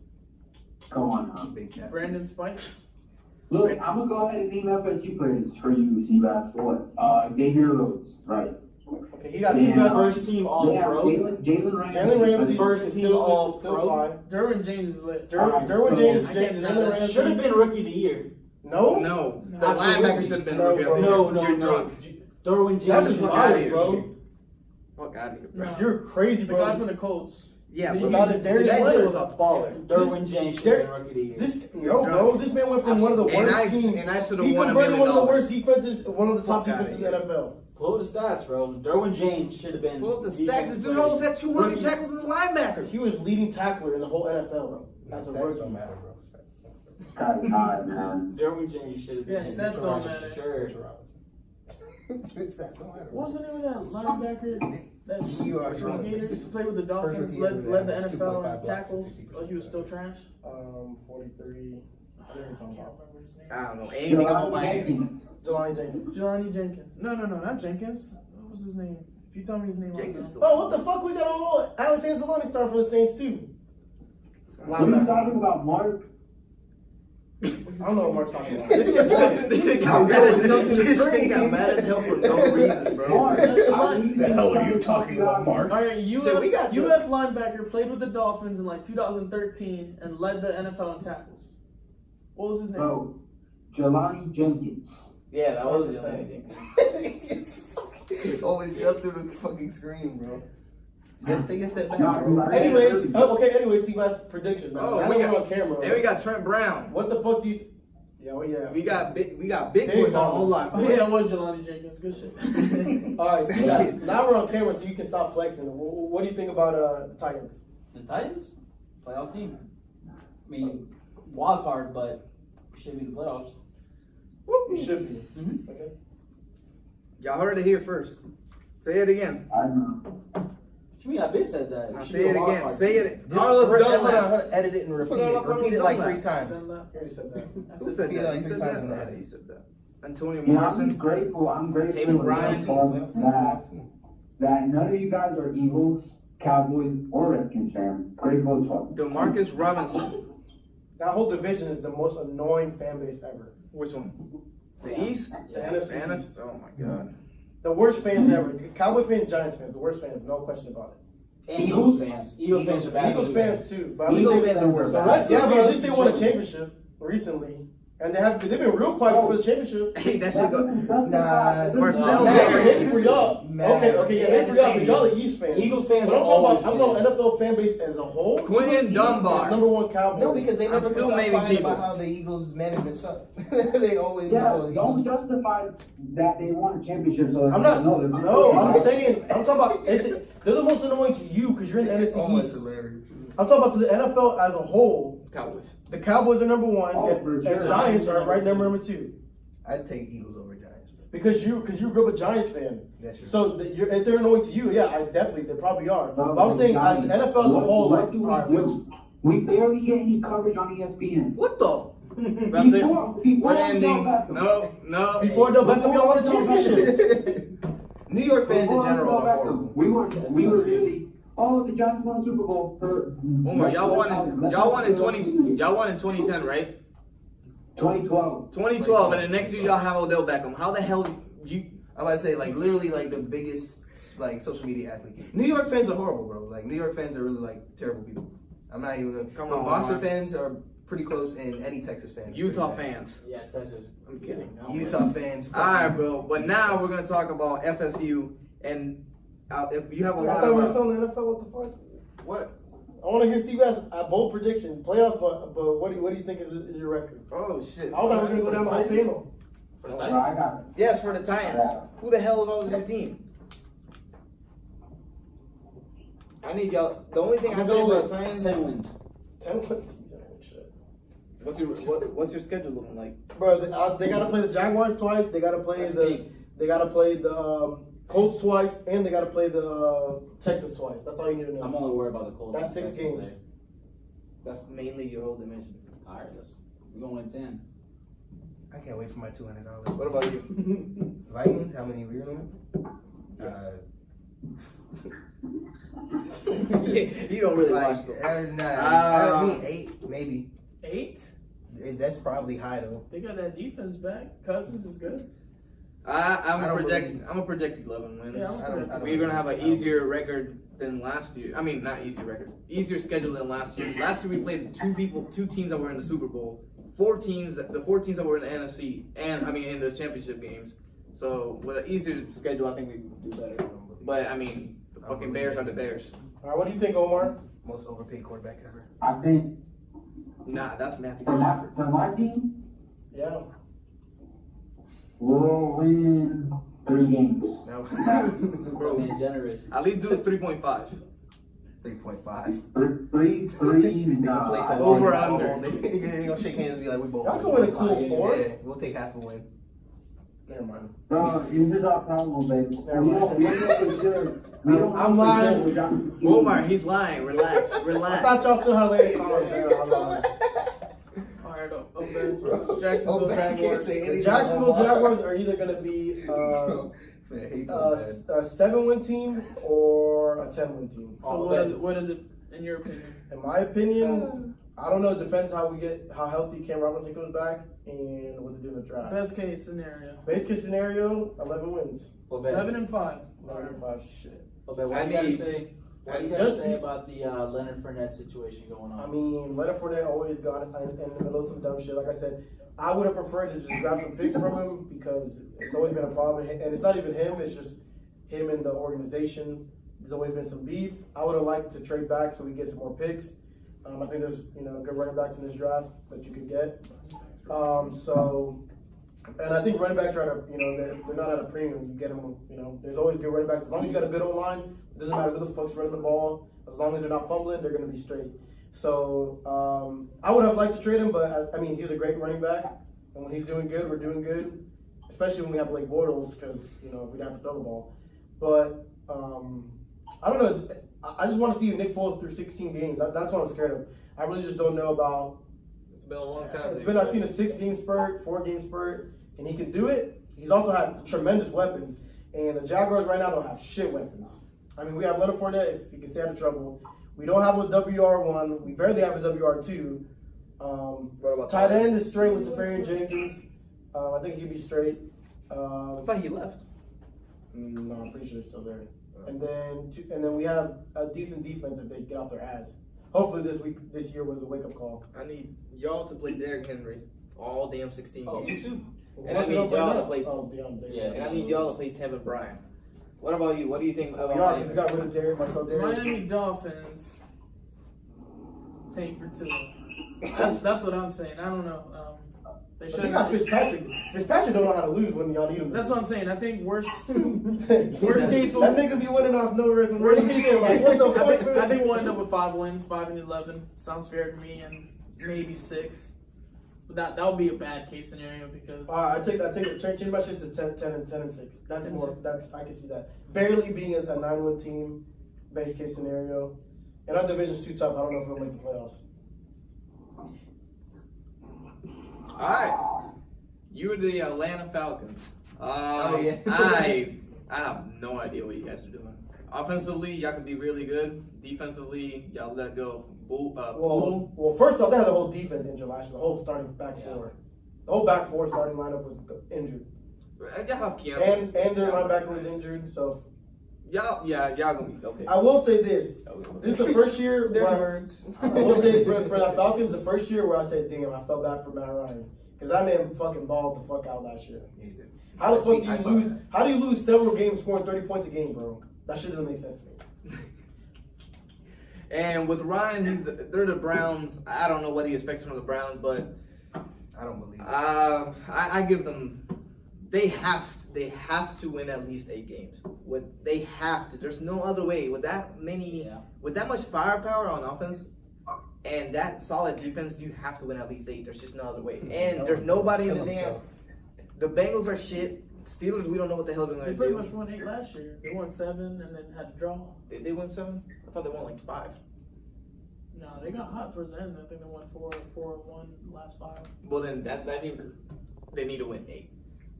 Come on now. Big cat. Brandon Spikes. Look, I'm gonna go ahead and name FSU players for you, Seabass. What? Xavier Rhodes, right? Okay, he got 2 Yeah. guys. First team All Yeah, Pro. Jalen Ramsey. Jalen Ramsey First is team still All still Pro. fly. Derwin James is lit. Alright, Derwin so- James, I can't deny Jalen that. Ramsey. Should have been Rookie of the Year. No? No, the Absolutely. linebacker should have been No, rookie of the bro. year. No, You're drunk. Derwin That's James just is fuck outta ours, here. bro. Fuck out of here, bro. No. You're crazy, The guy bro. from the Colts. Yeah, Did bro. you- Without it, Darius That Leonard. dude was a baller. Derwin James should have been Rookie of the Year. No, bro. This man went from one of the And worst I teams. should have He won $1 converted million. one of the worst defenses, one of the top Fuck outta defenses in the here. NFL. Pull up the stats, bro. Derwin James should have been. Well, the stats. defensive The dude player. almost had 200 tackles as a linebacker. He was leading tackler in the whole NFL, bro. That's a Stats rookie. don't matter, bro. This guy's hot, man. Derwin James should have Yeah, been. stats don't matter. Sure. Stats don't matter. What was the name of that linebacker? That You are wrong. Gators played with the Dolphins, rookie led ever the to average NFL 2.5 in blocks tackles. and 60% But he was still trash. 43. I don't know what you're talking about. remember his name. I don't know anything about Jelani Miami. Jenkins. Jelani Jenkins. Jelani Jenkins. No, not Jenkins. What was his name? If you tell me his name, I'll Jenkins know. Oh, what the fuck? We got a whole Alex Anzalone star for the Saints, too. What are you talking about, Mark? I don't know what Mark's talking about. This shit got mad as hell for no reason, bro. Mark, The hell are you talking about, Mark? All right, So we got UF linebacker played with the Dolphins in like 2013 and led the NFL in tackles. What was his name? Bro, Jelani Jenkins. Yeah, that was the same. Always jump through the fucking screen, bro. Take a step back, No, bro. Anyways, see my predictions now. Oh, Now we that we're got- on camera. And we got Trent Brown. What the fuck do you? Yeah. We got big Big boys on the line. Oh yeah, it was Jelani Jenkins. Good shit. All right, so now we're on camera, so you can stop flexing. What do you think about the Titans? The Titans, playoff team. I mean, wild card, but should be the playoffs. You should be. Mm-hmm. Okay. Y'all heard it here first. Say it again. I don't know. What you mean? I've been said that. Now Should say be a it wild again. card. Say it. Just Carlos hold Dunlap. on, edit it and repeat it. Repeat it like 3 times. You already said that. Who said Repeat it that? like He 3 said times in the that. edit. He said that. Antonio You know, Morrison. I'm grateful Taven Bryan. that none of you guys are Eagles, Cowboys, or Redskins fan. Grateful as fuck. DeMarcus Robinson. That whole division is the most annoying fan base ever. Which one? The East? The NFC. The NFC? Oh my God. The worst fans ever. Cowboy fans, Giants fans, the worst fans, no question about it. And Eagles fans. Eagles fans are bad. Eagles too. fans too. But at least Eagles they- fans are worse. The Redskins, yeah, but at least they won a championship recently, and they've been real quiet for the championship. Hey, that should go. Nah, Marcel Maybe Harris. for y'all. Man. Okay, yeah, maybe for y'all, because y'all are East fans. Eagles fans But are I'm always talking about NFL fan base as a whole. Quentin Dunbar. Number one Cowboys. No, because they I'm never still stop naming crying people. about how the Eagles management suck. They always Yeah, know the don't Eagles. justify that they won a championship. So I'm not. no, No, I'm saying. I'm talking about. They're the most annoying to you because you're in the Oh, NFC it's East. hilarious. I'm talking about to the NFL as a whole. Cowboys. The Cowboys are number one, Oh, and, for and sure. Giants are right there number two. I'd take Eagles over Giants. Because you grew up a Giants fan. That's true. So if they're annoying to you, yeah, they probably are. No, But I'm saying as the NFL as a whole, what like, do we all right, do? We barely get any coverage on ESPN. What the? That's it. Before We're ending. Odell Beckham. No. before Odell Beckham, y'all won a championship. New York fans in Before general Odell are Beckham, horrible. we were really. Oh, the Giants won a Super Bowl. Omar, y'all won in 2010, right? 2012. 2012, and then next year y'all have Odell Beckham. How the hell you? I'm about to say, like, literally, like, the biggest, like, social media athlete. New York fans are horrible, bro. Like, New York fans are really, like, terrible people. I'm not even gonna. Come on, Boston man. fans are pretty close, and any Texas fan. is Utah pretty bad. fans. Yeah, Texas. I'm kidding. Utah fans. All right, bro. But now we're gonna talk about FSU, and if you have a I lot thought we were of still in the NFL. What the fuck? what? I want to hear Steve ask a bold prediction, playoffs. But what do you think is your record? Oh shit! I thought we were gonna go down the whole panel. For the Bro, I Titans. got it. Yes, for the Titans. Who the hell knows your team? I need y'all. The only thing I I'm say going about with the Titans. 10 wins. 10-1 season. Shit. What's your schedule looking like? Bro, they gotta play the Jaguars twice. They gotta play That's the. big. They gotta play the Colts twice, and they gotta play the Texas twice. That's all you need to know. I'm only worried about the Colts. That's 6 Texas games. there. That's mainly your whole division. All right, we're going to win 10. I can't wait for my $200. What about you? Vikings, how many we're gonna win? You don't really Like, watch them. I mean 8, maybe. 8? That's probably high though. They got that defense back. Cousins is good. I don't I'm a projected 11 wins. Yeah, I don't We're gonna have an I don't- easier record than last year. I mean, not easier record, easier schedule than last year. Last year we played two teams that were in the Super Bowl, the 4 teams that were in the NFC, and I mean in the championship games. So with an easier schedule, I think we can do better. But I mean, the fucking Bears are the Bears. All right, what do you think, Omar? Most overpaid quarterback ever. I think Nah, that's Matthew for Stafford. my team, Yeah. we'll win 3 games. No. Bro, Being generous. at least do it 3.5. 3.5. Three. Nah, Play some Over games. under. They gonna shake hands and be like, we both. Y'all can win a cool 4. Yeah, we'll take half a win. Never mind. Bro, this is our problem, baby. We don't for sure. We don't I'm know for lying. sure we got the team. Omar, he's lying. Relax, I relax. thought y'all still had Lady Collins there. I'm lying. Alright, okay. Jacksonville I can't Jaguars. say The anything. Jacksonville Jaguars are either going to be This man hates so bad. a 7-win team or a 10-win team. So what is it in your opinion? In my opinion, I don't know. It depends how healthy Cam Robinson comes back and what they do in the draft. Best case scenario. Base case scenario, 11 wins. Well, Ben, 11 and 5. 11 and 5. Shit. well, Ben, what I do you got to need- say What do you guys say about the Leonard Fournette situation going on? I mean, Leonard Fournette always got in the middle of some dumb shit. Like I said, I would have preferred to just grab some picks from him because it's always been a problem. And it's not even him, it's just him and the organization. There's always been some beef. I would have liked to trade back so we get some more picks. I think there's good running backs in this draft that you could get. And I think running backs are at a, they're not at a premium. You get them, there's always good running backs. As long as you got a good O-line, it doesn't matter who the fuck's running the ball. As long as they're not fumbling, they're going to be straight. So I would have liked to trade him, but I mean, he's a great running back. And when he's doing good, we're doing good. Especially when we have Blake Bortles because, we don't have to throw the ball. But I don't know. I just want to see Nick Foles through 16 games. That's what I'm scared of. I really just don't know about. It's been a long time. I've seen a 6-game spurt, 4-game spurt, and he can do it. He's also had tremendous weapons, and the Jaguars right now don't have shit weapons. I mean, we have Leonard Fournette, if you can stay out of trouble. We don't have a WR1. We barely have a WR2. What about tight end is straight with Safarian Jenkins. I think he'd be straight. I thought he left. No, I'm pretty sure he's still there. And then we have a decent defense if they get off their ass. Hopefully this year was a wake-up call. I need y'all to play Derrick Henry all damn 16 Oh, me games. too. And I need y'all to play. Yeah, And I need y'all to play Tevin Bryan. What about you? What do you think about We got rid of Derrick, myself, Derrick. Miami Dolphins. Tank for 2. That's what I'm saying. I don't know. They But they got Fitzpatrick. Fitzpatrick don't know how to lose when y'all need him. That's what I'm saying. I think worst case. That nigga be winning off no rest. Worst case, Like, what the fuck? I think we'll end up with 5 wins, 5-11. Sounds fair to me, and maybe 6. But that would be a bad case scenario because. I take it. Change my shit to 10-6. That's more. I can see that. Barely being a 9-win team, base case scenario, and our division's too tough. I don't know if we'll make the playoffs. All right, you're the Atlanta Falcons. Yeah. I have no idea what you guys are doing. Offensively, y'all can be really good. Defensively, y'all let go. Well, first off, they had the whole defense injured last year. The whole starting back four. The whole back four starting lineup was injured. Y'all have Keanu. And their linebacker was injured. So y'all gonna be okay. I will say this. This is the first year where I will say for the Falcons, the first year where I said, damn, I felt bad for Matt Ryan. Because that man fucking balled the fuck out last year. How the fuck do you lose? How do you lose several games scoring 30 points a game, bro? That shit doesn't make sense to me. And with Ryan, they're the Browns. I don't know what he expects from the Browns, but I don't believe it. I give them. They have to win at least 8 games. They have to. There's no other way. With that much firepower on offense and that solid defense, you have to win at least 8. There's just no other way. And there's nobody in the damn. The Bengals are shit. Steelers, we don't know what the hell they're going to do. They pretty much won 8 last year. They won 7 and then had to draw. They won 7? I thought they won like 5. No, they got hot towards the end. I think they won 4-1 last 5. Well, then they need to win 8.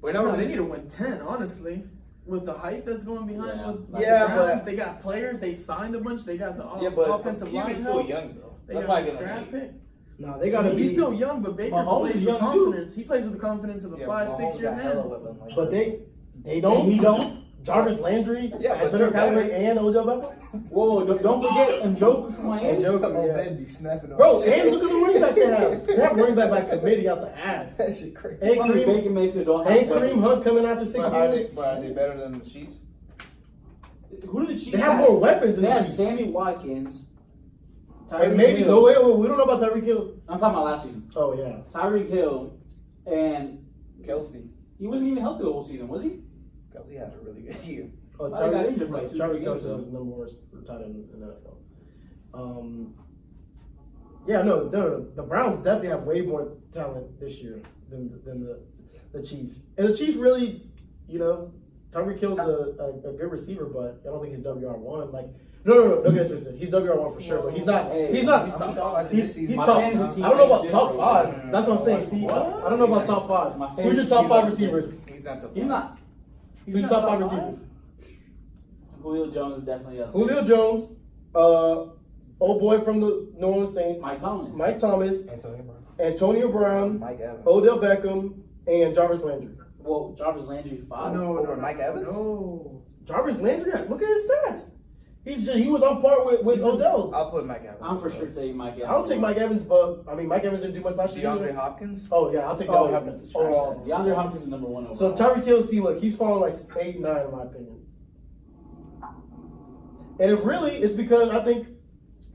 They need to win 10, honestly. With the hype that's going behind the Browns, but they got players. They signed a bunch. They got the offensive line. He's still young though. That's why I get draft pick. No, they gotta be. He's still young, but Baker plays with confidence. He plays with the confidence of a 5-6 year man. But they don't. He don't. Jarvis Landry, Antonio Callaway, and Odell Beckham. Whoa, don't forget Joby from Miami. Be snapping on Bro, and look at the running back they have. They have running back by committee out the ass. That shit crazy. And Baker Mayfield don't have Kareem Hunt coming after 6 years. But are they better than the Chiefs? Who do the Chiefs They have more weapons than They the have Chiefs. Sammy Watkins. And maybe Hill. no way. We don't know about Tyreek Hill. I'm talking about last season. Oh yeah. Tyreek Hill and Kelsey. he wasn't even healthy the whole season, was he? Kelsey had a really good year. Oh, I got injured for like 2 Travis games. Kelce was the number worst tight end in the NFL. Yeah, no, the Browns definitely have way more talent this year than the Chiefs. And the Chiefs really, Tyreek Hill's a good receiver, but I don't think he's WR1. Like, no, don't get twisted. He's WR1 for sure, but he's not. He's top. He's top. I don't know about top 5. That's what I'm saying. See, I don't know about top 5. Who's your top 5 receivers? He's not. Who's your top 5 receivers? Julio Jones is definitely up. Julio Jones, old boy from the New Orleans Saints, Mike Thomas, Antonio Brown, Mike Evans, Odell Beckham, and Jarvis Landry. Well, Jarvis Landry 5. No, over Mike Evans. No, Jarvis Landry. Look at his stats. He was on par with Odell. I'll put Mike Evans. I'm for sure taking Mike Evans. I'll take Mike Evans, but I mean Mike Evans didn't do much last year. DeAndre Hopkins. Oh yeah, I'll take Oh, DeAndre Hopkins. scratch Overall. that. DeAndre Hopkins is number one So overall. Tyreek Hill, see, look, he's falling like 8, 9 in my opinion. And it really is because I think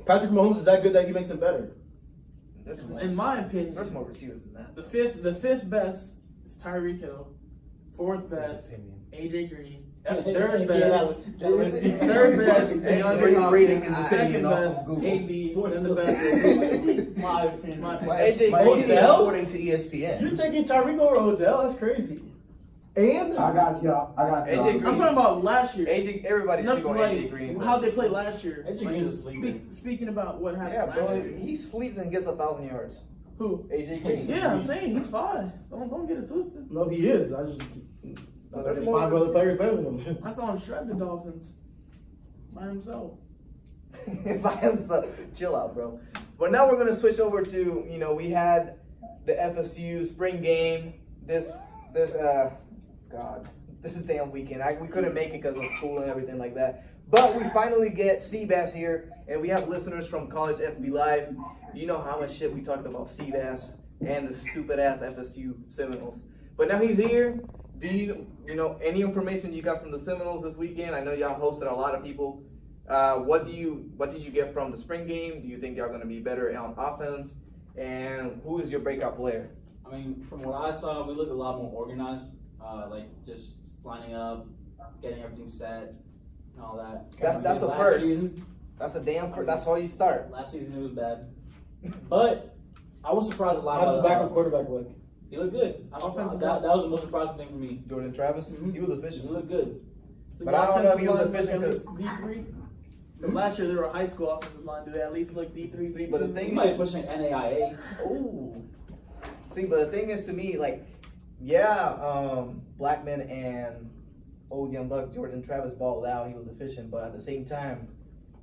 Patrick Mahomes is that good that he makes him better. In my opinion, There's more receivers than that. the fifth best is Tyreek Hill. Fourth best, AJ Green. Third best, DeAndre Hopkins. Rating his Second opinion off best, of Google. AB. Then the best. My opinion. AJ Like, Green. Odell? according to ESPN. You're taking Tyreek over Odell? That's crazy. And I got y'all. AJ Green. I'm talking about last year. Everybody's No, sleep on like, AJ Green. how they played last year. AJ Like, Green's a sleeper. speaking about what happened Yeah, last bro. year. He sleeps and gets 1,000 yards. Who? AJ Green. Yeah, I'm saying he's fine. Don't get it twisted. no, he is. But There's there's 5 more other players better than him. I saw him shred the Dolphins by himself. By himself. Chill out, bro. But now we're gonna switch over to, we had the FSU spring game this damn weekend. We couldn't make it because of school and everything like that. But we finally get Seabass here, and we have listeners from College FB Live. You know how much shit we talked about Seabass and the stupid ass FSU Seminoles. But now he's here. Do you know any information you got from the Seminoles this weekend? I know y'all hosted a lot of people. What did you get from the spring game? Do you think y'all gonna be better on offense? And who is your breakout player? I mean, from what I saw, we looked a lot more organized. Like just lining up, getting everything set, and all that. That's the Last first. season- That's a damn first. That's how you start. Last season it was bad, but I was surprised a lot. How does the about backup quarterback look? He looked good. I was Offensive surprised. That was the most surprising thing for me. Jordan Travis. Mhm. He was He efficient. looked good. But I don't know if he was efficient because D3. Because last year they were a high school offensive line. Do they at least look D3? See, but the He thing might is, push an NAIA. ooh. See, but the thing is, to me, like, Blackman and old young buck Jordan Travis balled out. He was efficient, but at the same time,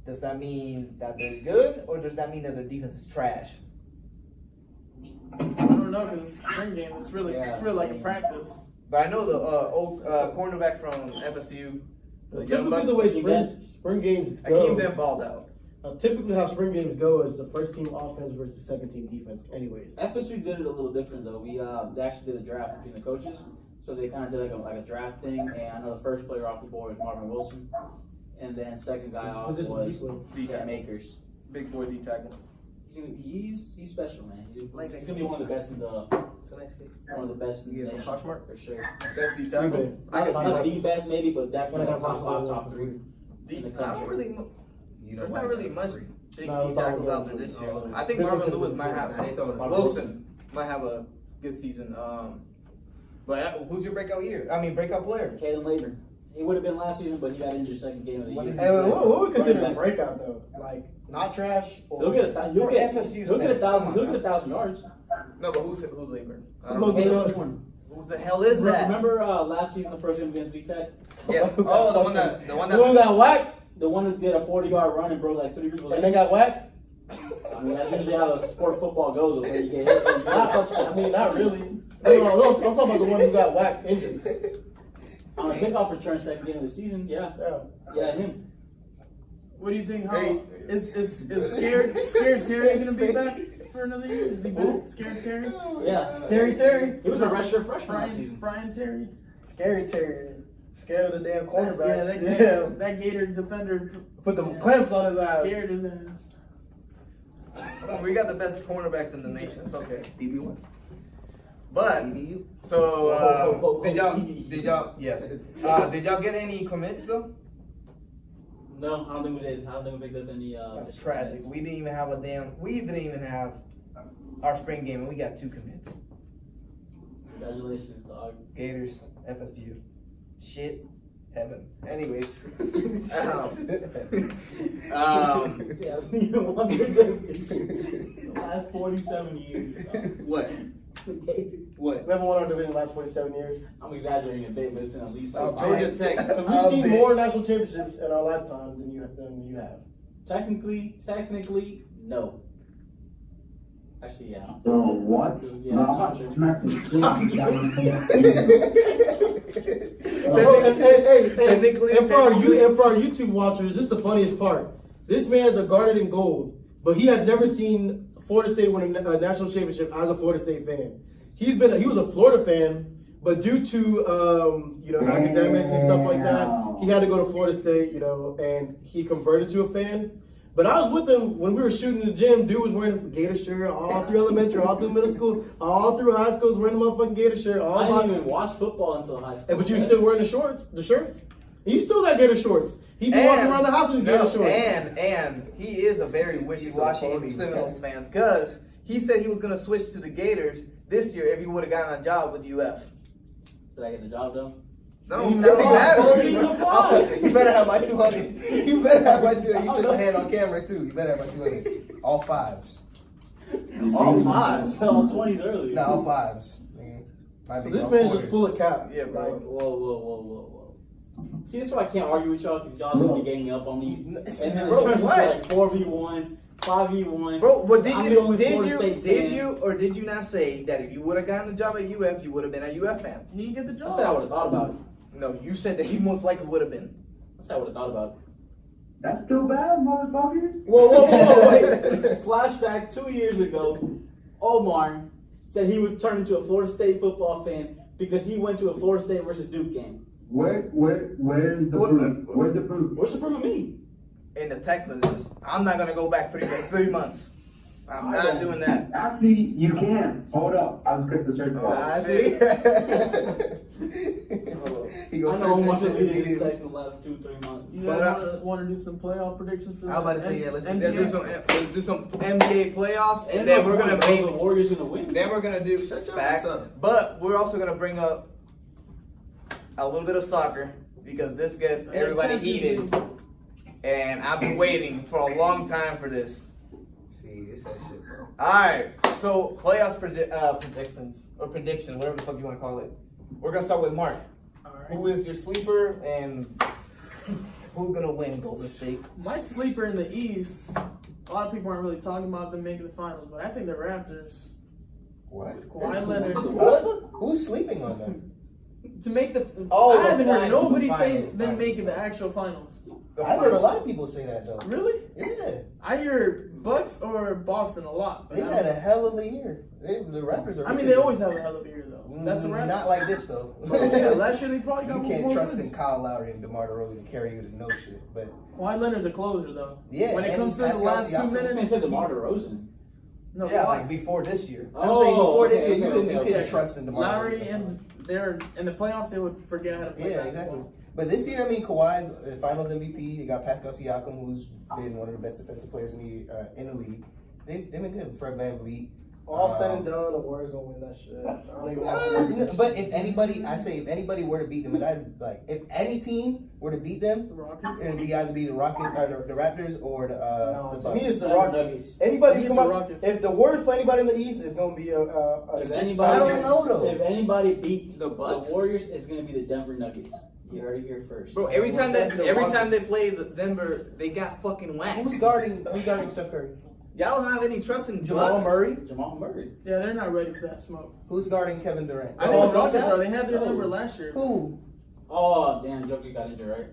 does that mean that they're good, or does that mean that their defense is trash? I don't know because it's a spring game. It's really like a practice. But I know the old cornerback from FSU, the young Typically, buck, the way spring games go, Akeem then balled out. typically how spring games go is the first team offense versus second team defense. Anyways, FSU did it a little different though. They actually did a draft between the coaches, so they kind of did like a draft thing. And I know the first player off the board was Marvin Wilson, and then second guy off Position was sequence. Cam Akers. Big boy D tackle. He's special, man. He's gonna be one of the best in the nation for sure. Best D tackle. I can see Not that. the best maybe, but definitely When I got top five, Barcelona top three. D- in the I don't country. really. There's not really much big No, D it's all tackles out good. there this Oh, year. okay. I think This Marvin one Lewis could might be have. good. Wilson might have a good season. But who's your breakout player? Kalen Laburn. He would have been last season, but he got injured second game of the year. Hey, what would we consider a Running back. breakout though? Like not trash or He'll get a For FSU he'll get a stats, thousand. come He'll on get 1,000 yards. No, but who's Laburn? Who goes Caleb with Warren. Who the hell is that? Remember last season the first game against VTech? Yeah. Oh, the one that. the one got whacked The one who did a 40-yard run and broke like 3 people's and they legs. got whacked. I mean, that's usually how the sport of football goes. Where you get hit. I mean, not really. No, I'm talking about the one who got whacked injured. On a kickoff return second game of the season, yeah, him. What do you think? How Hey. is scared Terry gonna be back for another year? Is he back? Scared Terry? Yeah, Scary Terry. he was a redshirt freshman last season. Brian Terry. Scary Terry. Scared of the damn Yeah, cornerbacks. that Gator defender Put them clamps on his eyes. scared his ass. We got the best cornerbacks in the nation. It's okay. DB1. But DBU. so did y'all get any commits though? No, I don't think we did. I don't think we picked up any. That's tragic. We didn't even have our spring game, and we got 2 commits. Congratulations, dog. Gators, FSU, shit, heaven. Anyways, Yeah, we won the last 47 years. dog. what? What? Never won our division the last 47 years. I'm exaggerating a bit, but it's been at least like Oh, Georgia Tech. We've seen more national championships in our lifetime than you have. Technically, no. Actually, yeah. Bro, what? Yeah, Bro, I'm I'm about to sure. smack the shit out of Hey, and for our YouTube watchers, this is the funniest part. This man's a guarded in gold, but he has never seen Florida State win a national championship as a Florida State fan. He was a Florida fan, but due to academics and stuff like that, he had to go to Florida State, and he converted to a fan. But I was with him when we were shooting in the gym. Dude was wearing a Gator shirt all through elementary, all through middle school, all through high school. Was wearing a motherfucking Gator shirt. I didn't even watch football until high school. But you still wearing the shirts? And you still got Gator shorts. He be walking around the house with Gator shorts. And he is a very wishy-washy Seminoles fan because he said he was going to switch to the Gators this year if he would have gotten a job with UF. Did I get the job done? No, it doesn't matter. You better have my 200. You better have my 200. You shook my hand on camera too. You better have my 200. All fives. All fives. All 20s earlier. No, all fives. So this man's just full of cap. Yeah, bro. Whoa. See, this is why I can't argue with y'all because y'all just be ganging up on me. And then Bro, it's what? like 4v1, 5v1. Bro, but I'm the only Florida State fan. did you not say that if you would have gotten a job at UF, you would have been a UF fan? He didn't get the I job. said I would have thought about it. No, you said that he most likely would have been. I said I would have thought about it. That's still bad, motherfucker. Whoa, wait. Flashback 2 years ago, Omar said he was turned into a Florida State football fan because he went to a Florida State versus Duke game. Where's the proof? Where's the proof? What's the proof of me? In the text messages. I'm not gonna go back 3 months. I'm not doing that. Actually, you can. Hold up. I just clicked the search bar. I see. He I goes know Omar search said that we shit didn't immediately. text in the last 2-3 months. You But, guys want to do some playoff predictions for I was about to say, yeah, let's do some NBA playoffs, and then we're gonna the Warriors gonna win. Then we're gonna do Shut your facts, ass up. but we're also gonna bring up a little bit of soccer because this gets everybody heated, and I've been waiting for a long time for this. See, this that shit, bro. All right, so playoffs predictions or prediction, whatever the fuck you want to call it. We're gonna start with Mark. Who is your sleeper and who's gonna win Golden State? My sleeper in the East, a lot of people aren't really talking about them making the finals, but I think the Raptors. What? Kawhi Leonard. What? Who's sleeping on them? To make the. Oh, I the haven't heard finals, nobody the say finals, them finals. making the actual finals. I've heard a lot of people say that though. Really? Yeah. I hear Bucks or Boston a lot. But They've had a hell of a year. The Raptors are. I mean, they always have a hell of a year, though. That's the Raptors. Not like this though. Yeah, last year they probably got You more can't trust in wins. Kyle Lowry and DeMar DeRozan to carry you to no shit. But Kawhi Leonard's a closer, though. Yeah, When it and comes to the Pascal last 2 Siakam. They minutes. said DeMar DeRozan. No, Yeah, Kawhi. like before this year. I'm saying before this okay, year, okay, you okay. couldn't trust in DeMar Lowry DeRozan. and they're in the playoffs, they would forget how to play Yeah, basketball. exactly. But this year, I mean, Kawhi's Finals MVP. You got Pascal Siakam, who's been one of the best defensive players in the league. They've been good. Fred VanVleet. All said and done, the Warriors gonna win that shit. I don't even know. But if anybody were to beat them, and if any team were to beat them, The Rockets. it would be either the Rockets or the Raptors or the No, the to Bucks. me, it's the Denver Rockets. Nuggets. Anybody It's come the up? Rockets. If the Warriors play anybody in the East, it's gonna be a If 6-5 anybody, I don't know, though. If anybody beats The Bucks? Warriors, it's gonna be the Denver Nuggets. You heard it here first. Bro, every time they Rockets. play the Denver, they got fucking whacked. Who's guarding Steph Curry? Y'all don't have any trust in Jamal Bucks? Murray. Jamal Murray. Yeah, they're not ready for that smoke. Who's guarding Kevin Durant? I think the Rockets Millsap? are. They had their number last year. Who? Oh, damn, Joby got injured, right?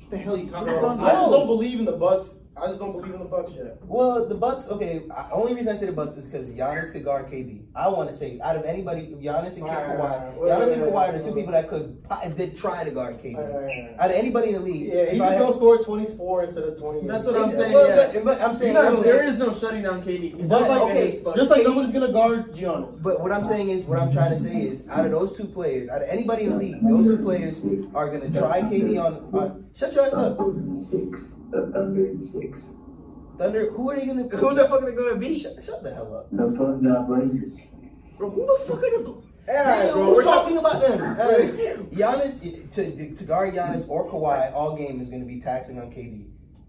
What the hell are you talking What about? are you I just don't believe in the Bucks. I just don't believe in the Bucks yet. Well, the Bucks. Okay, only reason I say the Bucks is because Giannis could guard KD. I want to say out of anybody, Giannis and Kawhi. Giannis and Kawhi are the two people that did try to guard KD. Out of anybody in the league, Yeah, he's just gonna score 24 instead of 20. That's what I'm saying. Well, Yeah. but I'm saying, There is no shutting down KD. He's But, not like okay, this, but Just like nobody's gonna guard Giannis. But what I'm saying is, what I'm trying to say is, out of those two players, out of anybody in the league, those two players are gonna try KD on. Shut your ass up. The Thunder in 6. Thunder. Who are they gonna? Who the fuck are they gonna be? Shut the hell up. The Blazers. Bro, who the fuck are the? Hey, bro, who's we're talking about them? Giannis to guard Giannis or Kawhi all game is going to be taxing on KD,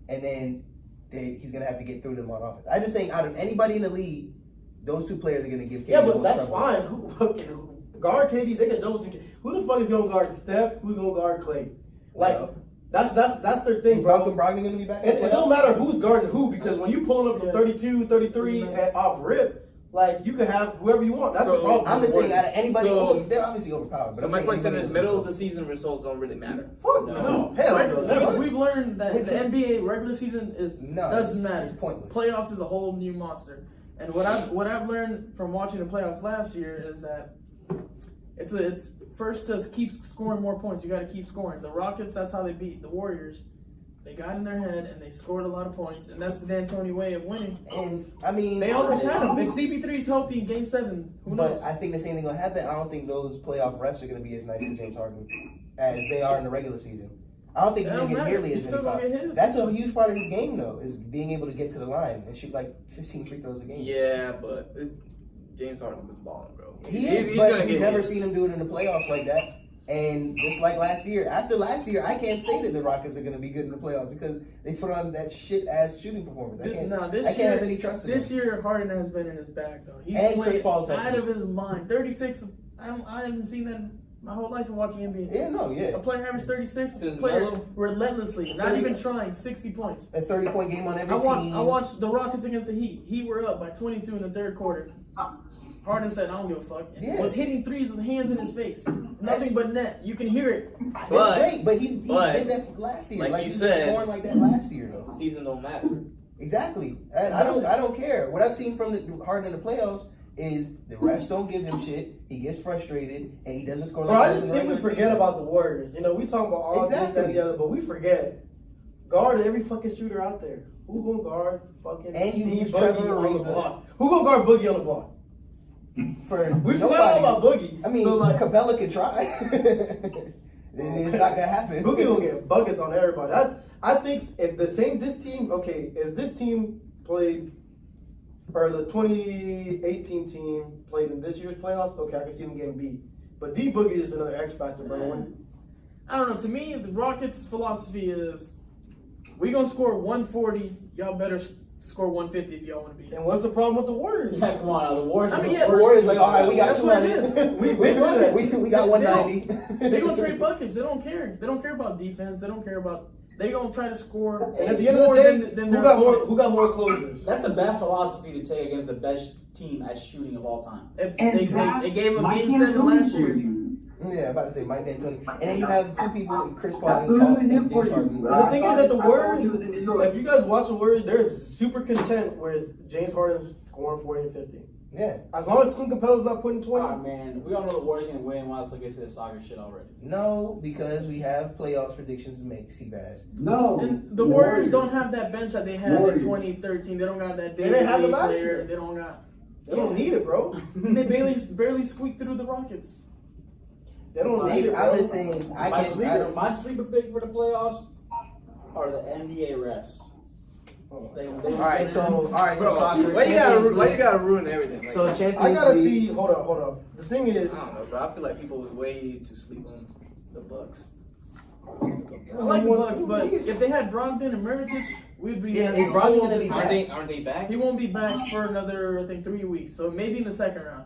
and then he's going to have to get through them on offense. I'm just saying, out of anybody in the league, those two players are going to give KD. Yeah, but most that's trouble. fine. Who guard KD? They can double team. Who the fuck is gonna guard Steph? Who's gonna guard Clay? Like, Well, That's their thing, Is bro. Malcolm Brogdon going to be back? And it don't matter who's guarding who, because when you pulling up from 32, 33 and off rip, like you can have whoever you want. That's the problem. I'm just saying, out of anybody, So- they're obviously overpowered. But So I'm my saying question anybody is, middle of the season results don't really matter. Fuck No. no. Hell no. Never. We've learned that the NBA regular season doesn't matter. It's pointless. Playoffs is a whole new monster. And what I've learned from watching the playoffs last year is that it's first to keep scoring more points. You got to keep scoring. The Rockets, that's how they beat the Warriors. They got in their head and they scored a lot of points, and that's the D'Antoni way of winning. And I mean, They almost had him. If CP3's healthy in Game 7, who knows? But I think the same thing gonna happen. I don't think those playoff refs are gonna be as nice to James Harden as they are in the regular season. I don't think he's It gonna don't get matter. nearly He's as still many gonna fouls. get his. That's a huge part of his game, though, is being able to get to the line and shoot like 15 free throws a game. Yeah, but James Harden was balling, bro. He is, he's but gonna we've get never his. seen him do it in the playoffs like that. And just like last year, after last year, I can't say that the Rockets are going to be good in the playoffs because they put on that shit ass shooting performance. I can't have any trust in This them. year, Harden has been in his bag though. He's And Chris played Paul's out healthy. of his mind. 36. I haven't seen that my whole life of watching NBA. Yeah, no, yeah. A player averaged 36. Is it A player Melo? relentlessly, not even trying, 60 points. A 30-point game on every team. I watched the Rockets against the Heat. Heat were up by 22 in the third quarter. Harden said, "I don't give a fuck." And Yeah. was hitting threes with hands in his face. Nothing but net. You can hear it. That's But- great, but he did but, that last year. like you he's said- been scoring like that last year, though. The season don't matter. Exactly. And I don't care. What I've seen from the Harden in the playoffs is the refs don't give him shit. He gets frustrated and he doesn't score like Bro, I that just in the think we regular forget season. about the Warriors. You know, we talk about all this, that, and the other, but we forget. Guard every fucking shooter out there. Who gonna guard fucking And you lose Boogie Trevor on the Ariza. block? Who gonna guard Boogie on the block? For We forgot nobody. all about Boogie. I mean, so like, Capella could try. It's not gonna happen. Boogie will get buckets on everybody. I think if this team played, or the 2018 team played in this year's playoffs, okay, I can see them getting beat. But D Boogie is another X factor, bro. I don't know. To me, the Rockets' philosophy is, we gonna score 140. Y'all better score 150 if y'all want to beat us. And what's the problem with the Warriors? Yeah, come on. The Warriors. I mean, are the yeah, The first Warriors team. like, all right, we got That's what it 200. is. we got 190. They gonna trade buckets. They don't care. They don't care about defense. They don't care about. They gonna try to score. And at the end of more the day, than who their got more? opponent. Who got more closers? That's a bad philosophy to take against the best team at shooting of all time. They gave him Mike Game 7 D'Antoni last for year. you. Yeah, I'm about to say Mike D'Antoni. And then you have two people, Chris Paul That's and literally him James for you. Harden. And the thing is that the I thought Warriors, he was in New York. if you guys watch the Warriors, they're super content with James Harden scoring 40 and 50. Yeah. As long as Clint Capella's not putting 20. Ah, man, we all know the Warriors gonna win. Why let's look into this soccer shit already? No, because we have playoffs predictions to make, Seabass. No. And the Warriors don't have that bench that they had in 2013. They don't got that They didn't have it David last player. year. They don't got. They don't need it, bro. They barely squeaked through the Rockets. They don't need it, bro. I'm just saying, My sleeper pick for the playoffs are the NBA refs. All right, so soccer. Why you Champions gotta League. ruin everything? Like So that? Champions I gotta League. see. Hold up. The thing is, I don't know, bro. I feel like people would way too sleep on the Bucks. I like the Bucks, but if they had Brogdon and Mirotic, we'd be. Yeah, is Brogdon gonna be back? Aren't they back? He won't be back for another, I think, 3 weeks. So maybe in the second round.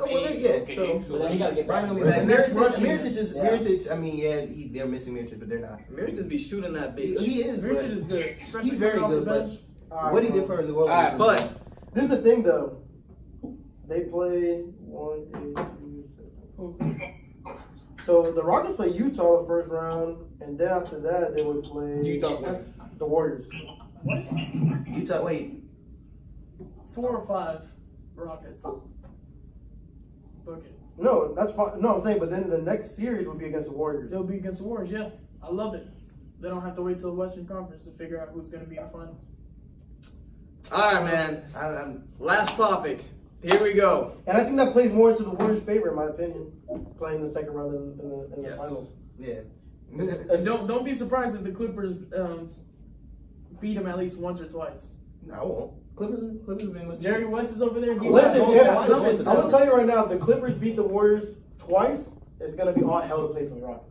Oh, well, yeah. Okay, So So then you gotta get back. Brian will be back. And that's Mirotic, rushing it. Mirotic is Yeah. Mirotic. I mean, yeah, they're missing Mirotic, but they're not. Mirotic be shooting that bitch. He is. Mirotic but is good, especially He's very coming off good, the but bench. what he did for New Orleans. Alright, but this is the thing though. They play 1, 8, 2, 7. So the Rockets play Utah the first round, and then after that they would play Utah the Warriors. Utah. Wait, 4 or 5 Rockets. Book it. No, that's fine. No, I'm saying, but then the next series would be against the Warriors. They'll be against the Warriors, yeah. I love it. They don't have to wait till the Western Conference to figure out who's going to be in the final. alright, man. I'm Last topic. Here we go. And I think that plays more into the Warriors' favor, in my opinion, playing the second round in the Yes. finals. yeah. Don't be surprised if the Clippers beat them at least once or twice. No, I won't. Clippers have been looking. Jerry West is over there. He's Listen, not- yeah, something's I'm gonna up. tell you right now, if the Clippers beat the Warriors twice, it's gonna be all hell to play for the Rockets.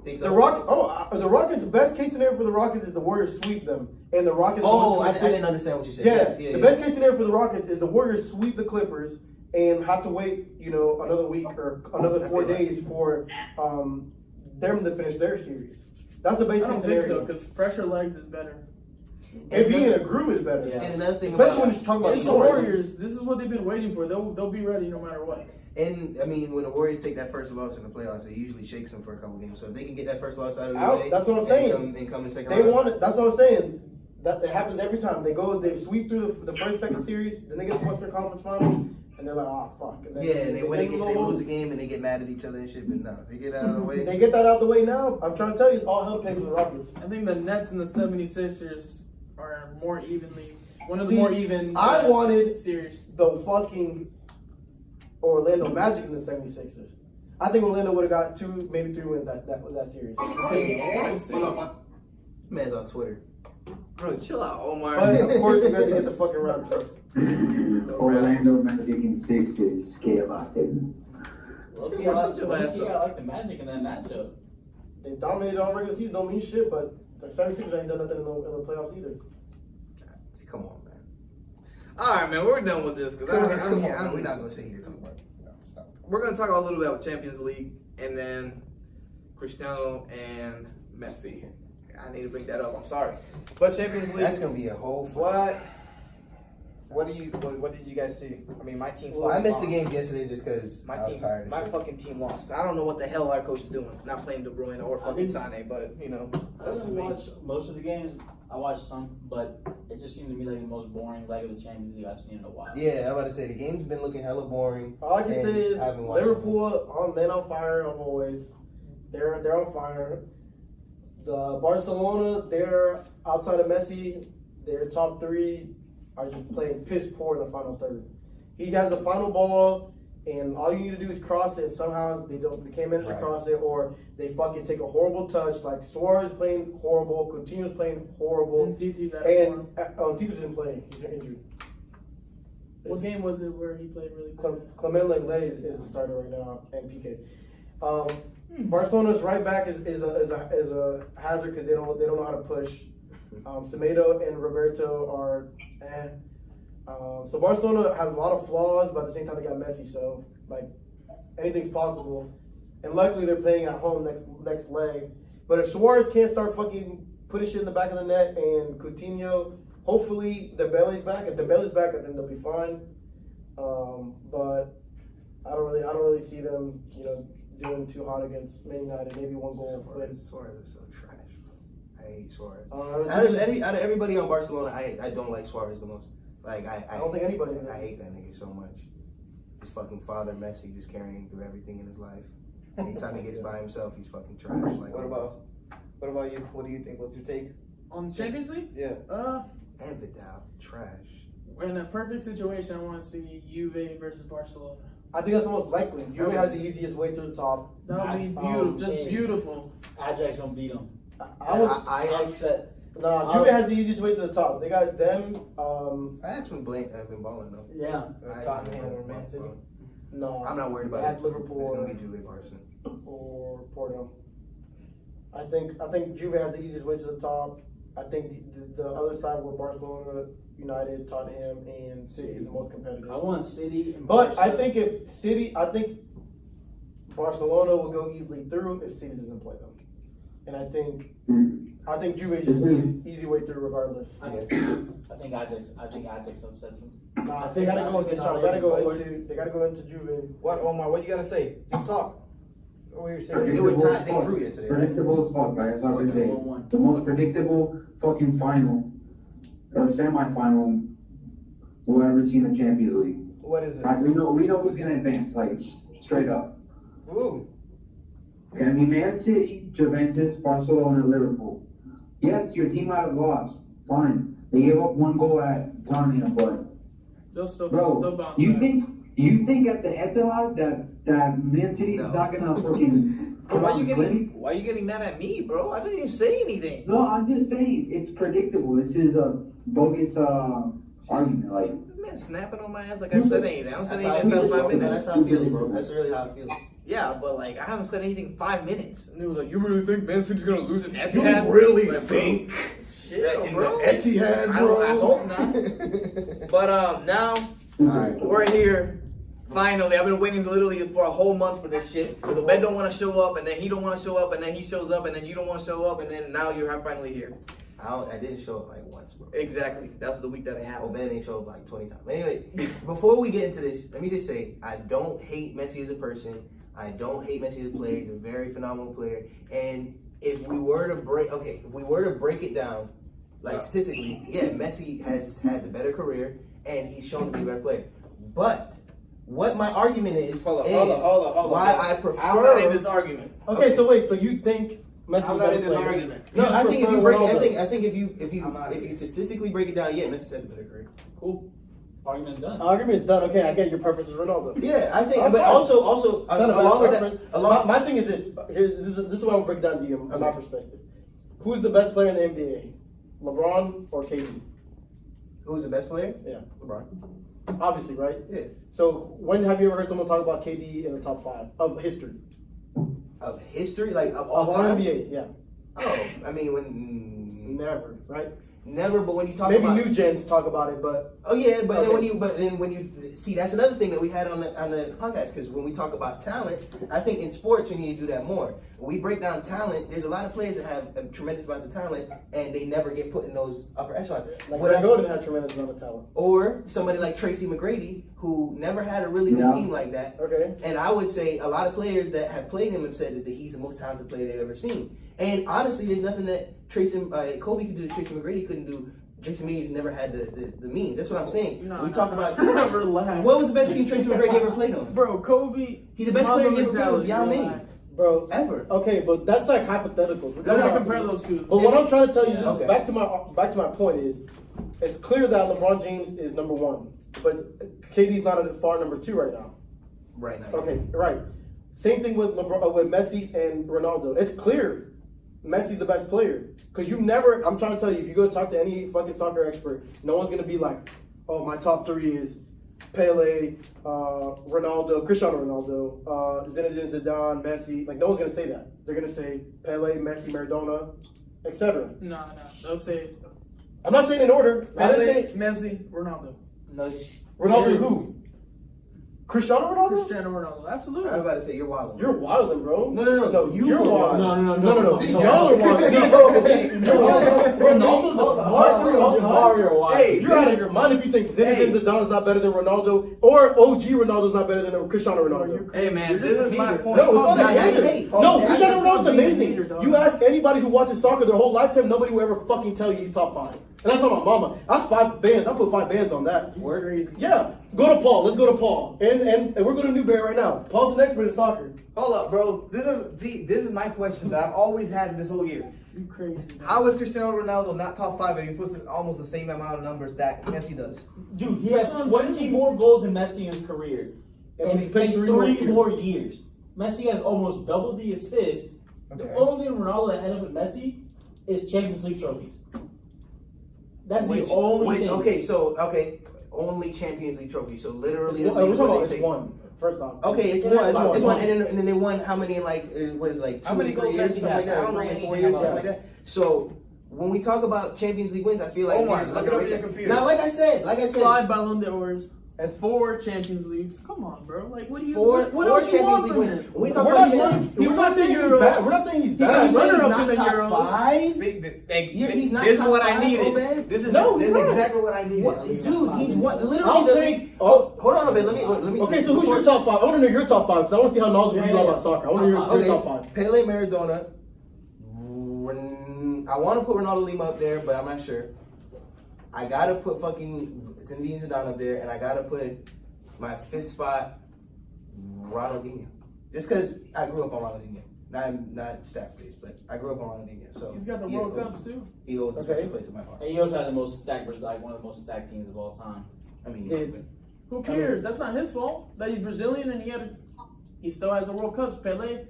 Think The so? Rockets. The best case scenario for the Rockets is the Warriors sweep them, and the Rockets. Oh, win I 26. didn't understand what you said. Yeah, the best case scenario for the Rockets is the Warriors sweep the Clippers and have to wait, another week or another 4 days for them to finish their series. That's the I basic don't think so scenario. because fresher legs is better. And being in a groove is better. Yeah. And another thing Especially about when you're talking about It's the story. Warriors. This is what they've been waiting for. They'll be ready no matter what. And I mean, when the Warriors take that first loss in the playoffs, it usually shakes them for a couple games. So if they can get that first loss out of the way, That's what I'm saying. and come in second They round. want it. That's what I'm saying. That it happens every time. They sweep through the first, second series, then they get to Western Conference Final, and they're like, oh fuck. And then Yeah, and they win a game, they lose. lose a game, and they get mad at each other and shit. But no, they get that out of the way. They get that out the way now. I'm trying to tell you, it's all hell pay for the Rockets. I think the Nets and the 76ers are more evenly. One of the See, more even. I wanted series. the fucking Orlando Magic in the 76ers. I think Orlando would have got 2, maybe 3 wins that series. Man's on Twitter. Bro, chill out, Omar. But of course, you got to get the fucking Raptors. Orlando Magic in 6 chaos. Low-key, Bro, I shut your ass up. like the Magic in that matchup. They dominated all regular season, don't mean shit, but the 76ers ain't done nothing in the playoffs either. See, come on, man. All right, man, we're done with this because We're not gonna sit here talking about it. No, stop. we're gonna talk a little bit about Champions League and then Cristiano and Messi. I need to bring that up. I'm sorry, but Champions League. That's gonna be a whole. What did you guys see? I mean, my team. Well, I missed the lost. game yesterday just because I was tired. My fucking team lost. I don't know what the hell our coach is doing. Not playing De Bruyne or fucking think- Sane, but you know, I that's just didn't me. watch most of the games. I watched some, but it just seemed to me like the most boring leg of the Champions League I've seen in a while. Yeah, I'm about to say the game's been looking hella boring. All I can and say is I haven't watched Liverpool on fire as always. They're on fire. The Barcelona, they're outside of Messi. Their top 3 are just playing piss poor in the final third. He has the final ball, and all you need to do is cross it. Somehow they can't manage to Right. cross it, or they fucking take a horrible touch. Like Suarez playing horrible, Coutinho's playing horrible, And Titi's out of form. and Tito didn't play. He's injured. What game was it where he played really good? Clement Lenglet is the starter right now, and PK. Barcelona's right back is a hazard because they don't know how to push. Semedo and Roberto are so Barcelona has a lot of flaws, but at the same time they got Messi, so like anything's possible. And luckily they're playing at home next leg. But if Suarez can't start fucking putting shit in the back of the net and Coutinho, hopefully Dembele's back. If Dembele's back, I think they'll be fine. But I don't really see them, doing too hot against Man United. Maybe one goal. Suarez is so trash, bro. I hate Suarez. I Out of everybody on Barcelona, I don't like Suarez the most. Like I don't think anybody. I hate that nigga so much. His fucking father Messi just carrying through everything in his life. Anytime he gets by himself, he's fucking trash. Like What about you? What do you think? What's your take? On the Champions League? Yeah. and Vidal, trash. In a perfect situation, I want to see Juve versus Barcelona. I think that's the most likely. Juve has the easiest way to the top. That would be beautiful, just beautiful. Ajax gonna beat them. I upset. Juve has the easiest way to the top. They got them. I've been balling though. Yeah. Tottenham or Man City? No, I'm not worried about At it. Liverpool It's gonna be Juve Barca. or Porto. I think Juve has the easiest way to the top. I think the other side were Barcelona, United, Tottenham, and City is the most competitive. I want City and But Barca. I think Barcelona will go easily through if City doesn't play them, and I think Juve is just easy way through regardless. I think Ajax upsets them. Nah, I they think gotta go into Juve. What, Omar? What you gotta say? Just talk. What were you saying? They were tied. They drew yesterday. Right? Predictable as fuck, guys. That's what I say. 1-1. The most predictable fucking final or semi-final we'll ever see in the Champions League. What is it? Like, we know who's gonna advance, like straight up. Ooh. It's gonna be Man City, Juventus, Barcelona, Liverpool. Yes, your team might have lost. Fine. They gave up one goal at Tottenham, but They'll still bro, bounce you back. think at the Etihad that Man City's No. not gonna fucking Why you getting mad at me, bro? I didn't even say anything. No, I'm just saying it's predictable. This is a bogus argument. Like, This man snapping on my ass like I said anything. I haven't said anything in the That's past how 5 it feels, minutes. That's how it feels, bro. That's really how it feels. Yeah, but like I haven't said anything 5 minutes. And it was like, you really think Man City's gonna lose an Etihad? Like, bro, chill, bro. Etihad, I hope not. But now Alright. we're here Finally, I've been waiting literally for a whole month for this shit. The bed don't want to show up, and then he don't want to show up, and then he shows up, and then you don't want to show up, and then now you're finally here. I didn't show up like once, bro. Exactly. That's the week that I have. Obed ain't show up like 20 times. Anyway, before we get into this, let me just say, I don't hate Messi as a person. I don't hate Messi as a player. He's a very phenomenal player. And if we were to break it down, like statistically, yeah, Messi has had the better career, and he's shown to be a better player. But what my argument is, Hold on. why I prefer. I'm not in this argument. Okay, so wait, so you think Messi I'm not in this argument. No, I think if you break, Ronaldo. I think if you statistically break it down, yeah, Messi had the better career. Cool. Argument done. Argument is done. Okay, I get your preference is Ronaldo. Yeah, I think, I'm but fine. also It's not about along with preference. that, My thing is this. This is what I'll break down to you from my perspective. Who's the best player in the NBA? LeBron or KD? who's the best player? Yeah. LeBron. Obviously, right? Yeah. So when have you ever heard someone talk about KD in the top 5 of history? Of history, like of all Of time. NBA, yeah. Oh, I mean when Never, right? never, but when you talk Maybe about new gens talk about it, but oh yeah, but Okay. then when you see, that's another thing that we had on the podcast, because when we talk about talent, I think in sports we need to do that more. When we break down talent, there's a lot of players that have a tremendous amount of talent and they never get put in those upper echelons. like What I'm- Greg Oden had tremendous amount of talent. or somebody like Tracy McGrady, who never had a really good Yeah. team like that. Okay. And I would say a lot of players that have played him have said that he's the most talented player they've ever seen. And honestly, there's nothing that Kobe could do that Tracy McGrady couldn't do. Tracy McGrady never had the means. That's what I'm saying. We talk about Relax. what was the best team Tracy McGrady ever played on? Bro, Kobe. He's the best player he ever played was Yao Ming. Relax. Bro, Ever. okay, but that's like hypothetical. We gotta compare those two. But what I'm trying to tell you, Yeah. this Okay. back to my point is, it's clear that LeBron James is number 1, but KD's not at far number 2 right now. Right now. Okay, right. Same thing with with Messi and Ronaldo. It's clear Messi's the best player because you never. I'm trying to tell you, if you go talk to any fucking soccer expert, no one's gonna be like, "Oh, my top 3 is Pele, Ronaldo, Cristiano Ronaldo, Zinedine Zidane, Messi." Like no one's gonna say that. They're gonna say Pele, Messi, Maradona, etc. No, they'll say I'm not saying in order. I didn't say Messi, Ronaldo. No, Ronaldo who? Cristiano Ronaldo? Cristiano Ronaldo, absolutely. I was about to say you're wild. You're wilding, bro. No, You're were wilding. wilding. No. Y'all are wilding. Ronaldo's Mario. Hey, you're out of your mind if you think Zinedine Zidane is not better than Ronaldo or OG Ronaldo's not better than Cristiano Ronaldo. Hey man, You're this just is a my hater. point. No, it's not a that's hater. hate. No, That's Cristiano just Ronaldo's being a amazing. hater, dog. You ask anybody who watches soccer their whole lifetime, nobody will ever fucking tell you he's top 5. And that's not my mama. That's 5 bands. I put 5 bands on that. You're crazy. Yeah. Go to Paul. Let's go to Paul. And we're going to Newberry right now. Paul's an expert in soccer. Hold up, bro. This is my question that I've always had this whole year. You crazy. How is Cristiano Ronaldo not top 5 if he puts almost the same amount of numbers that Messi does? Dude, he has That's what I'm 20 saying. more goals than Messi in his career. And And he's in played 3 more years. Messi has almost double the assists. Okay. The only thing Ronaldo that ended with Messi is Champions League trophies. That's the only thing. Okay, only Champions League trophy. So literally, the We're league talking where about they it's take- one. First off. Okay, it's Yeah, one. it's one. It's one. And then they won how many in like it was like 2 How many or 3 goals years, Messi something like had? that, I don't or know 3 or 4 anything years, about something like that. So when we talk about Champions League wins, I feel like Omar, there's look it up on your underrated. computer. Now, like I said, 5 Ballon d'Ors. That's 4 Champions Leagues. Come on, bro. Like, what do you? four what else you Champions want League from wins. him? When we talk We're about not saying he's bad. We're not saying he's He's bad. runner-up in the not top Euros. 5. He's not this is top what I 5, needed. Obed. This is No, he's not. exactly what I needed. What, dude? He's what? Literally. I'll the- take- hold on a minute. Let me. Okay, so who's your top 5? I want to know your top 5 because I want to see how knowledgeable you are about soccer. I want to hear your Okay, top 5. Pele, Maradona. I want to put Ronaldo Lima up there, but I'm not sure. I gotta put fucking Zinedine Zidane up there, and I gotta put my 5th spot Ronaldinho. Just because I grew up on Ronaldinho. Not stats based, but I grew up on Ronaldinho. So He's got the World Cups too. He holds a Okay. special place in my heart. And he also had the most stacked, like one of the most stacked teams of all time. I mean, Did- Who cares? That's not his fault. That he's Brazilian and he still has the World Cups. Pele,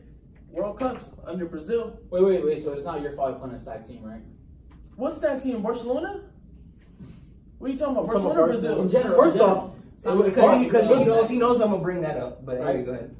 World Cups under Brazil. Wait. So it's not your fault playing a stacked team, right? What's that team? Barcelona? What are you talking about? I'm talking Barcelona, about or Brazil? In general. First in general. off, because he knows I'm gonna bring that up. But anyway, Right. go ahead.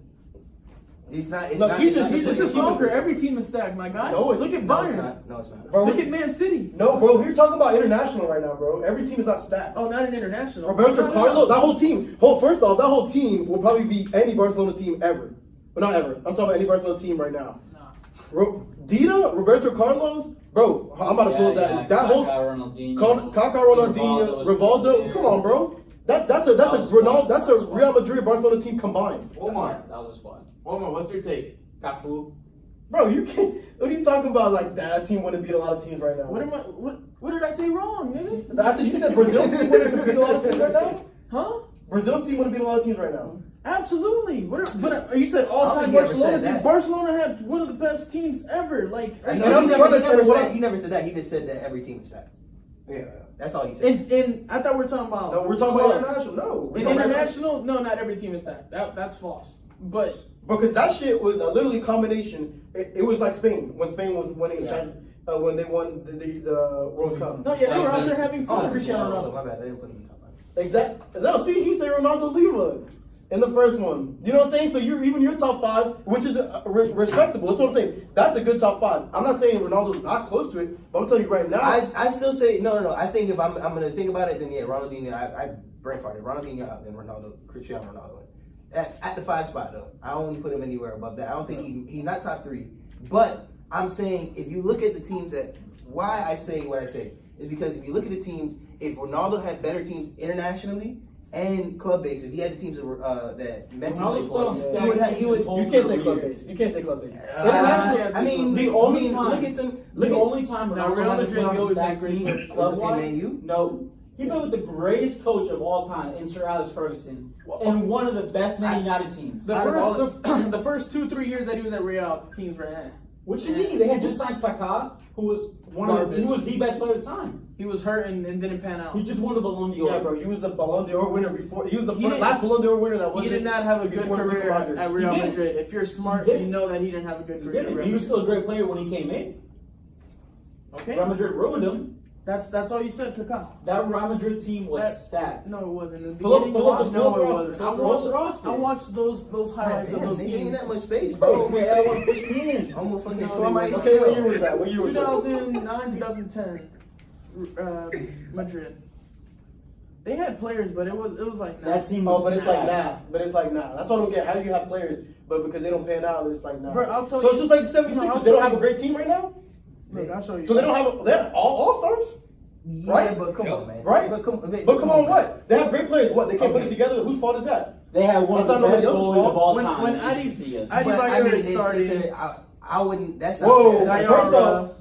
It's not. It's No, not. he it's just- not he This just- is soccer. Every team is stacked, my guy. No, it's- Look at No, it's Bayern. not. No, it's not. Bro, Look at Man City. no, bro, you're talking about international right now, bro. Every team is not stacked. Oh, not an international. Roberto No. Carlos, that whole team. First off, that whole team will probably be any Barcelona team ever. But not ever. I'm talking about any Barcelona team right now. Nah. Dida, Roberto Carlos, bro. I'm about to pull up that. That whole Ronaldinho, Kaká, Ronaldinho, Rivaldo. Come on, bro. That's a Ronaldo. That's a Real Madrid Barcelona team combined. Omar, That was a squad. what's your take? Cafu. Bro, you can't. What are you talking about? Like that team wouldn't beat a lot of teams right now. What did I say wrong, nigga? I said you said Brazil's team wouldn't beat a lot of teams right now. Huh? Brazil's team wouldn't beat a lot of teams right now. Absolutely. But you said I all don't time think he ever Barcelona said team. that. Barcelona had one of the best teams ever. Like I And know, I'm he trying to never what said. I- He never said that. He just said that every team is stacked. Yeah. That's all he said. and I thought we were talking about No, we're talking about clubs. international. No, we're In talking about international, no, not every team is stacked. That's false. But because that shit was a literally combination. It was like Spain when Spain was winning when they won the World Cup. no, yeah, they were out there having Oh, fun. Cristiano Ronaldo. My bad. I didn't put him in the top five. Exactly. No, see, he said Ronaldo Lima in the first one. You know what I'm saying? So even your top five, which is respectable. That's what I'm saying. That's a good top five. I'm not saying Ronaldo's not close to it, but I'm telling you right now. I still say no. I think if I'm gonna think about it, then yeah, Ronaldinho. I brain farted. Ronaldinho out, then Ronaldo, Cristiano Ronaldo. At the 5 spot though, I won't put him anywhere above that. I don't think he's not top 3. But I'm saying if you look at the teams why I say what I say is because if you look at the teams, if Ronaldo had better teams internationally and club base, if he had the teams that Messi Ronaldo's played put on for, stacked he would. teams. you can't say club base. You can't say club base. I mean, The only time- look at some. The Look only time Now, Ronaldo Real hasn't Madrid, put on we a always stacked been team great. club-wise, Was it Man U? no. He been with the greatest coach of all time, in Sir Alex Ferguson, and one of the best Man United teams. The first 2-3 years that he was at Real, teams were eh. What you mean? They had just signed Kaká, who was he was the best player at the time. He was hurt and didn't pan out. He just won the Ballon d'Or. Yeah, bro. He was the Ballon d'Or winner before. He was the He didn't- last Ballon d'Or winner that was. He did not have a good before career Rodgers. at Real He did. Madrid. If you're smart, He you did. know that he didn't have a good He career. did at it. Real He was Madrid. still a great player when he came in. Okay. Real Madrid ruined him. That's all you said, Kaká. That Real Madrid team was That- stacked. No, it wasn't. In the Pull up- beginning, pull up the no, it roster. wasn't. Pull up the roster. I watched those highlights of Damn, those they ain't teams. that much space, Bro, bro. man, I want to push me in. Almost fucking No, tore my they Okay, what year ACL. was that? What year was that? 2009, 2010, Madrid. They had players, but it was like nah. That team was Oh, but it's like stacked. nah. But it's like nah. That's what I don't get. How do you have players, but because they don't pan out, it's like nah. Bro, I'll tell so you- it's just like the 76ers. you know, I'll they don't show have a you- great team right now. Look, I'll show you. So they don't have. They're all stars. Yeah, Right? but come on, man. Right? But come on, what? They have great players. What? They can't put it Okay. together. Whose fault is that? They had one of That's the not best nobody else's goalies of all When- time. when in Adi- UCS. Adi- But, I mean, started- I wouldn't. That's not Whoa! fair. First Diarra. off,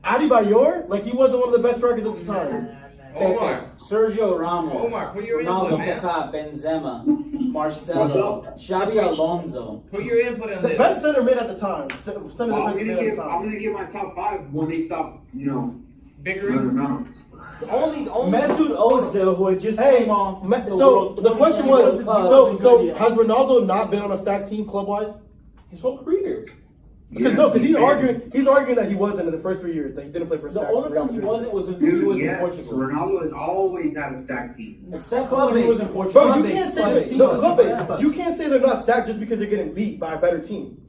Adi Bayor, like he wasn't one of the best strikers at the time. Omar. Sergio Ramos, Omar, put your Ronaldo, input, man. Kaká, Benzema, Marcelo, Xabi Alonso. Put your input on this. Best center mid at the time. Center I'm defensive gonna mid at the give time. my top 5 when they stop, Bickering. running around. Only Mesut Ozil, who had just Hey, came off the so World the question 2020 was, World Cup. so has Ronaldo not been on a stacked team club wise? his whole career. Because he's arguing that he wasn't in the first 3 years that he didn't play for a The stacked only time he Madrid. wasn't was when he Dude, was in yes, Portugal. Ronaldo has always had a stacked team. Except for Club when he was base. in Portugal. Bro, you Club can't base, say club this. base, No, club club base. base. You can't say they're not stacked just because they're getting beat by a better team.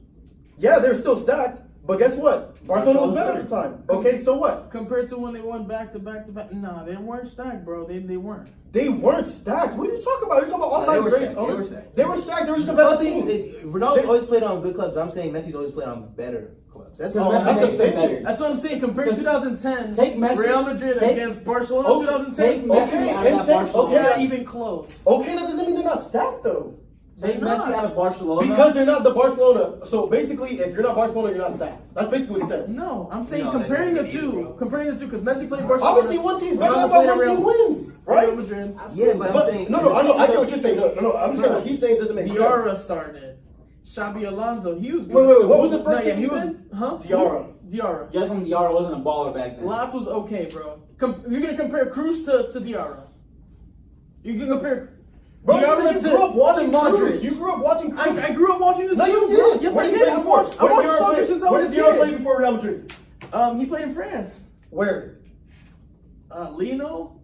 Yeah, they're still stacked, but guess what? Barcelona was better at the time. Okay, so what? Compared to when they won back to back, nah, they weren't stacked, bro. They weren't. They weren't stacked. What are you talking about? You're talking about No, all-time they were greats. stacked. They were stacked. They were stacked. They were just a Club better teams, team. Ronaldo's always played on good clubs. But I'm saying Messi's always played on better clubs. That's all. Messi that's makes the them thing. better. That's what I'm saying. Compared to 2010, Take Messi- Real Madrid take- against Barcelona Okay, 2010, take Messi Okay, out of and that take- Barcelona. they're okay. not even close. Okay, that doesn't mean they're not stacked though. Take They're Messi not. out of Barcelona. Because they're not the Barcelona. So basically, if you're not Barcelona, you're not stacked. That's basically what he said. No, I'm saying No, comparing the that's not two. easy, bro. Comparing the two, because Messi played Barcelona. Obviously, one team's better. Ronaldo That's why played one at team Real- wins, Real right? Madrid. Yeah, but I'm But saying. no, I know. I get what you're saying. No, I'm saying Right. what he's saying doesn't make sense. Diarra started. Xabi Alonso, he was good. Wait. What Who was the first No, thing yeah, you he was. said? Huh? Diarra. Diarra. Jonathan Diarra wasn't a baller back then. Lass was okay, bro. You're gonna compare Cruz to Diarra. You can compare. Bro, Diarra you grew up watching to Modric. Cruz. You grew up watching Cruz. I grew up watching this. No, you too, bro. did. Yes, Where I did he did. play before? I Where watched did Diarra soccer play? since I Where was did a Diarra kid. play before Real Madrid? He played in France. Where? Lino,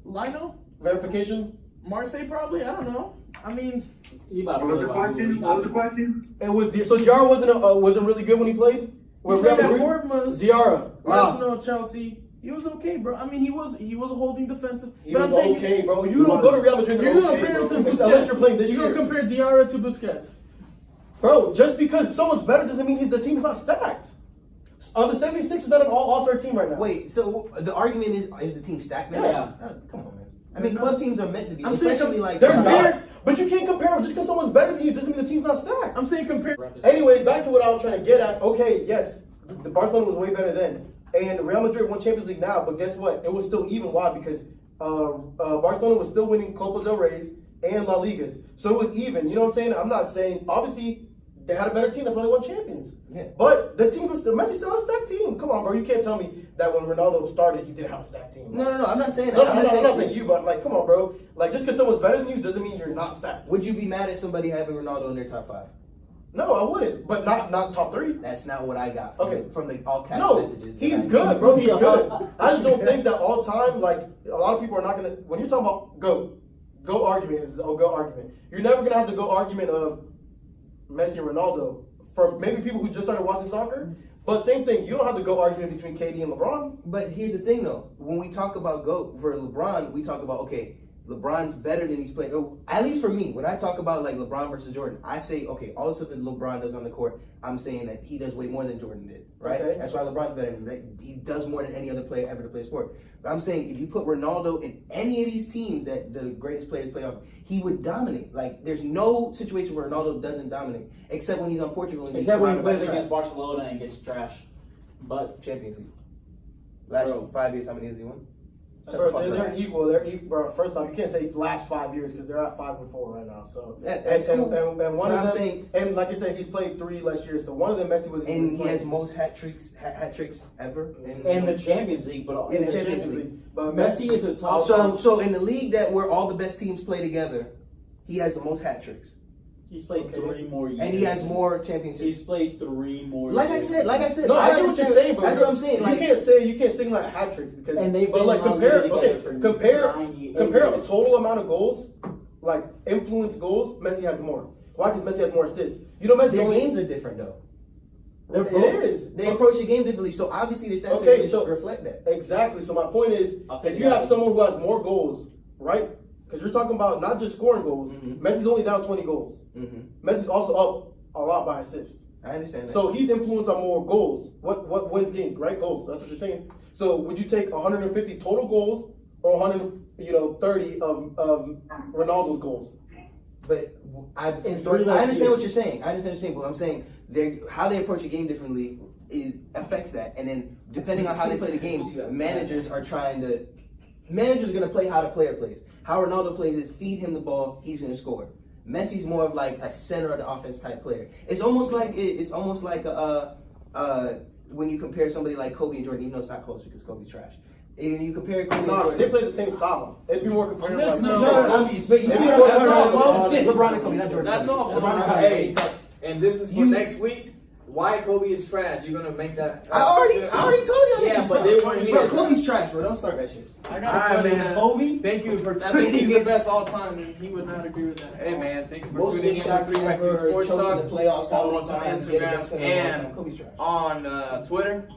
Verification. Marseille probably. I don't know. I mean, He about to What was the play about question? What was the question? It was so Diarra wasn't really good when he played. he played at Bournemouth, Diarra, Arsenal, Chelsea. He was okay, bro. I mean, he was a holding defensive. He but was I'm saying okay, bro. You don't go to Real Madrid. you're and gonna okay, compare him bro. to Busquets. Unless you're playing this You're year. gonna compare Diarra to Busquets. Bro, just because someone's better doesn't mean the team's not stacked. The 76 is not an all-star team right now. Wait, so the argument is the team stacked now? Yeah. Come on, man. I mean, club teams are meant to be, I'm saying especially like They're Compare- not. But you can't compare them. Just because someone's better than you doesn't mean the team's not stacked. I'm saying compare. Anyway, back to what I was trying to get at. Okay, yes, the Barcelona was way better then. And Real Madrid won Champions League now, but guess what? It was still even. Why? Because Barcelona was still winning Copa del Rey's and La Ligas. So it was even. You know what I'm saying? I'm not saying, obviously, they had a better team. That's why they won champions. Yeah. But the team was, Messi still had a stacked team. Come on, bro. You can't tell me that when Ronaldo started, he didn't have a stacked team. No, I'm not saying that. No, I'm not saying you, but like, come on, bro. Like, just because someone's better than you doesn't mean you're not stacked. Would you be mad at somebody having Ronaldo in their top 5? No, I wouldn't. But not top 3. That's not what I got from the all caps No, messages. he's that I good, got. bro. He's good. I just don't think that all time, like, a lot of people are not gonna. When you're talking about go argument is go argument. You're never gonna have the go argument of Messi and Ronaldo for maybe people who just started watching soccer. But same thing, you don't have the go argument between KD and LeBron. But here's the thing, though. When we talk about GOAT for LeBron, we talk about, okay, LeBron's better than he's playing. At least for me, when I talk about like LeBron versus Jordan, I say, okay, all the stuff that LeBron does on the court, I'm saying that he does way more than Jordan did, right? Okay. That's why LeBron's better than him. He does more than any other player ever to play sport. But I'm saying if you put Ronaldo in any of these teams that the greatest players play off, he would dominate. Like, there's no situation where Ronaldo doesn't dominate, except when he's on Portugal and he's Except when he surrounded by plays trash. against Barcelona and gets trashed. But Champions League. Last Bro. 5 years, how many has he won? Bro, they're equal. They're equal. Bro, first off, you can't say last 5 years because they're at 5-4 right now. So That's cool. and one But of I'm them, saying- and like I said, he's played 3 last year. So one of them, Messi was. And he has most hat tricks ever. in the Champions League, but In the Champions League. But Messi is the top. So in the league that where all the best teams play together, he has the most hat tricks. He's played Okay. 3 more years. And he has more championships. He's played 3 more Like I years. said, No, I get what you're saying, but that's what I'm saying. You Like, can't sing like hat tricks because. And they've but been like on compare, together okay, for compare 9 years. a total amount of goals, like influence goals. Messi has more. Why? Because Messi has more assists. You know, Messi their only. games are different though. It is. They approach the game differently, so obviously the stats Okay, so- reflect that. Exactly. So my point is, I'll take if you have that. someone who has more goals, right? Because you're talking about not just scoring goals. Mhm. Messi's only down 20 goals. Messi's also up a lot by assists. I understand that. So he's influenced on more goals. What wins games, right? Goals. That's what you're saying. So would you take 150 total goals or 130 of Ronaldo's goals? But I In 3 less understand years. what you're saying. I understand what you're saying, but I'm saying how they approach the game differently affects that. And then depending on how they play the game, managers are gonna play how the player plays. How Ronaldo plays is feed him the ball, he's gonna score. Messi's more of like a center of the offense type player. It's almost like when you compare somebody like Kobe and Jordan, even though it's not close because Kobe's trash. And you compare Kobe and No, Jordan. they play the same style. It'd be more compared Yes, like no. But you see That's what all, I'm saying? folks. LeBron and Kobe, not Jordan. That's Kobe. all, LeBron and folks. Kobe. Hey, and this is for next week. Why Kobe is trash? You're gonna make that. I already told you. Yeah, but they weren't Bro, here. Kobe's trash, bro. Don't start that shit. I got Alright, a buddy man. that Kobe? Thank you for that thinks he's the tuning in. best all time, and he would not agree with that. Hey man, thank you for Most tuning in big to shots 3x2 ever, Sports chosen Talk. the playoffs how Follow many us on times, get the best Instagram center of all and time. Kobe's trash. on Twitter.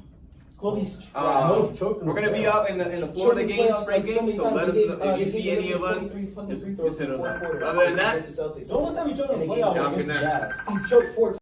Kobe's trash. Most choked in We're the gonna be playoffs. out in the Florida Chosen game, playoffs, spring like, so game. many So times let us they know gave, if you they see gave any of us. 23 fucking Just free throws hit in the us fourth up. quarter Other than that, against the Celtics. So what's that we choked in And the the game's playoffs Sound against good the night. Jazz? He's choked 4 times.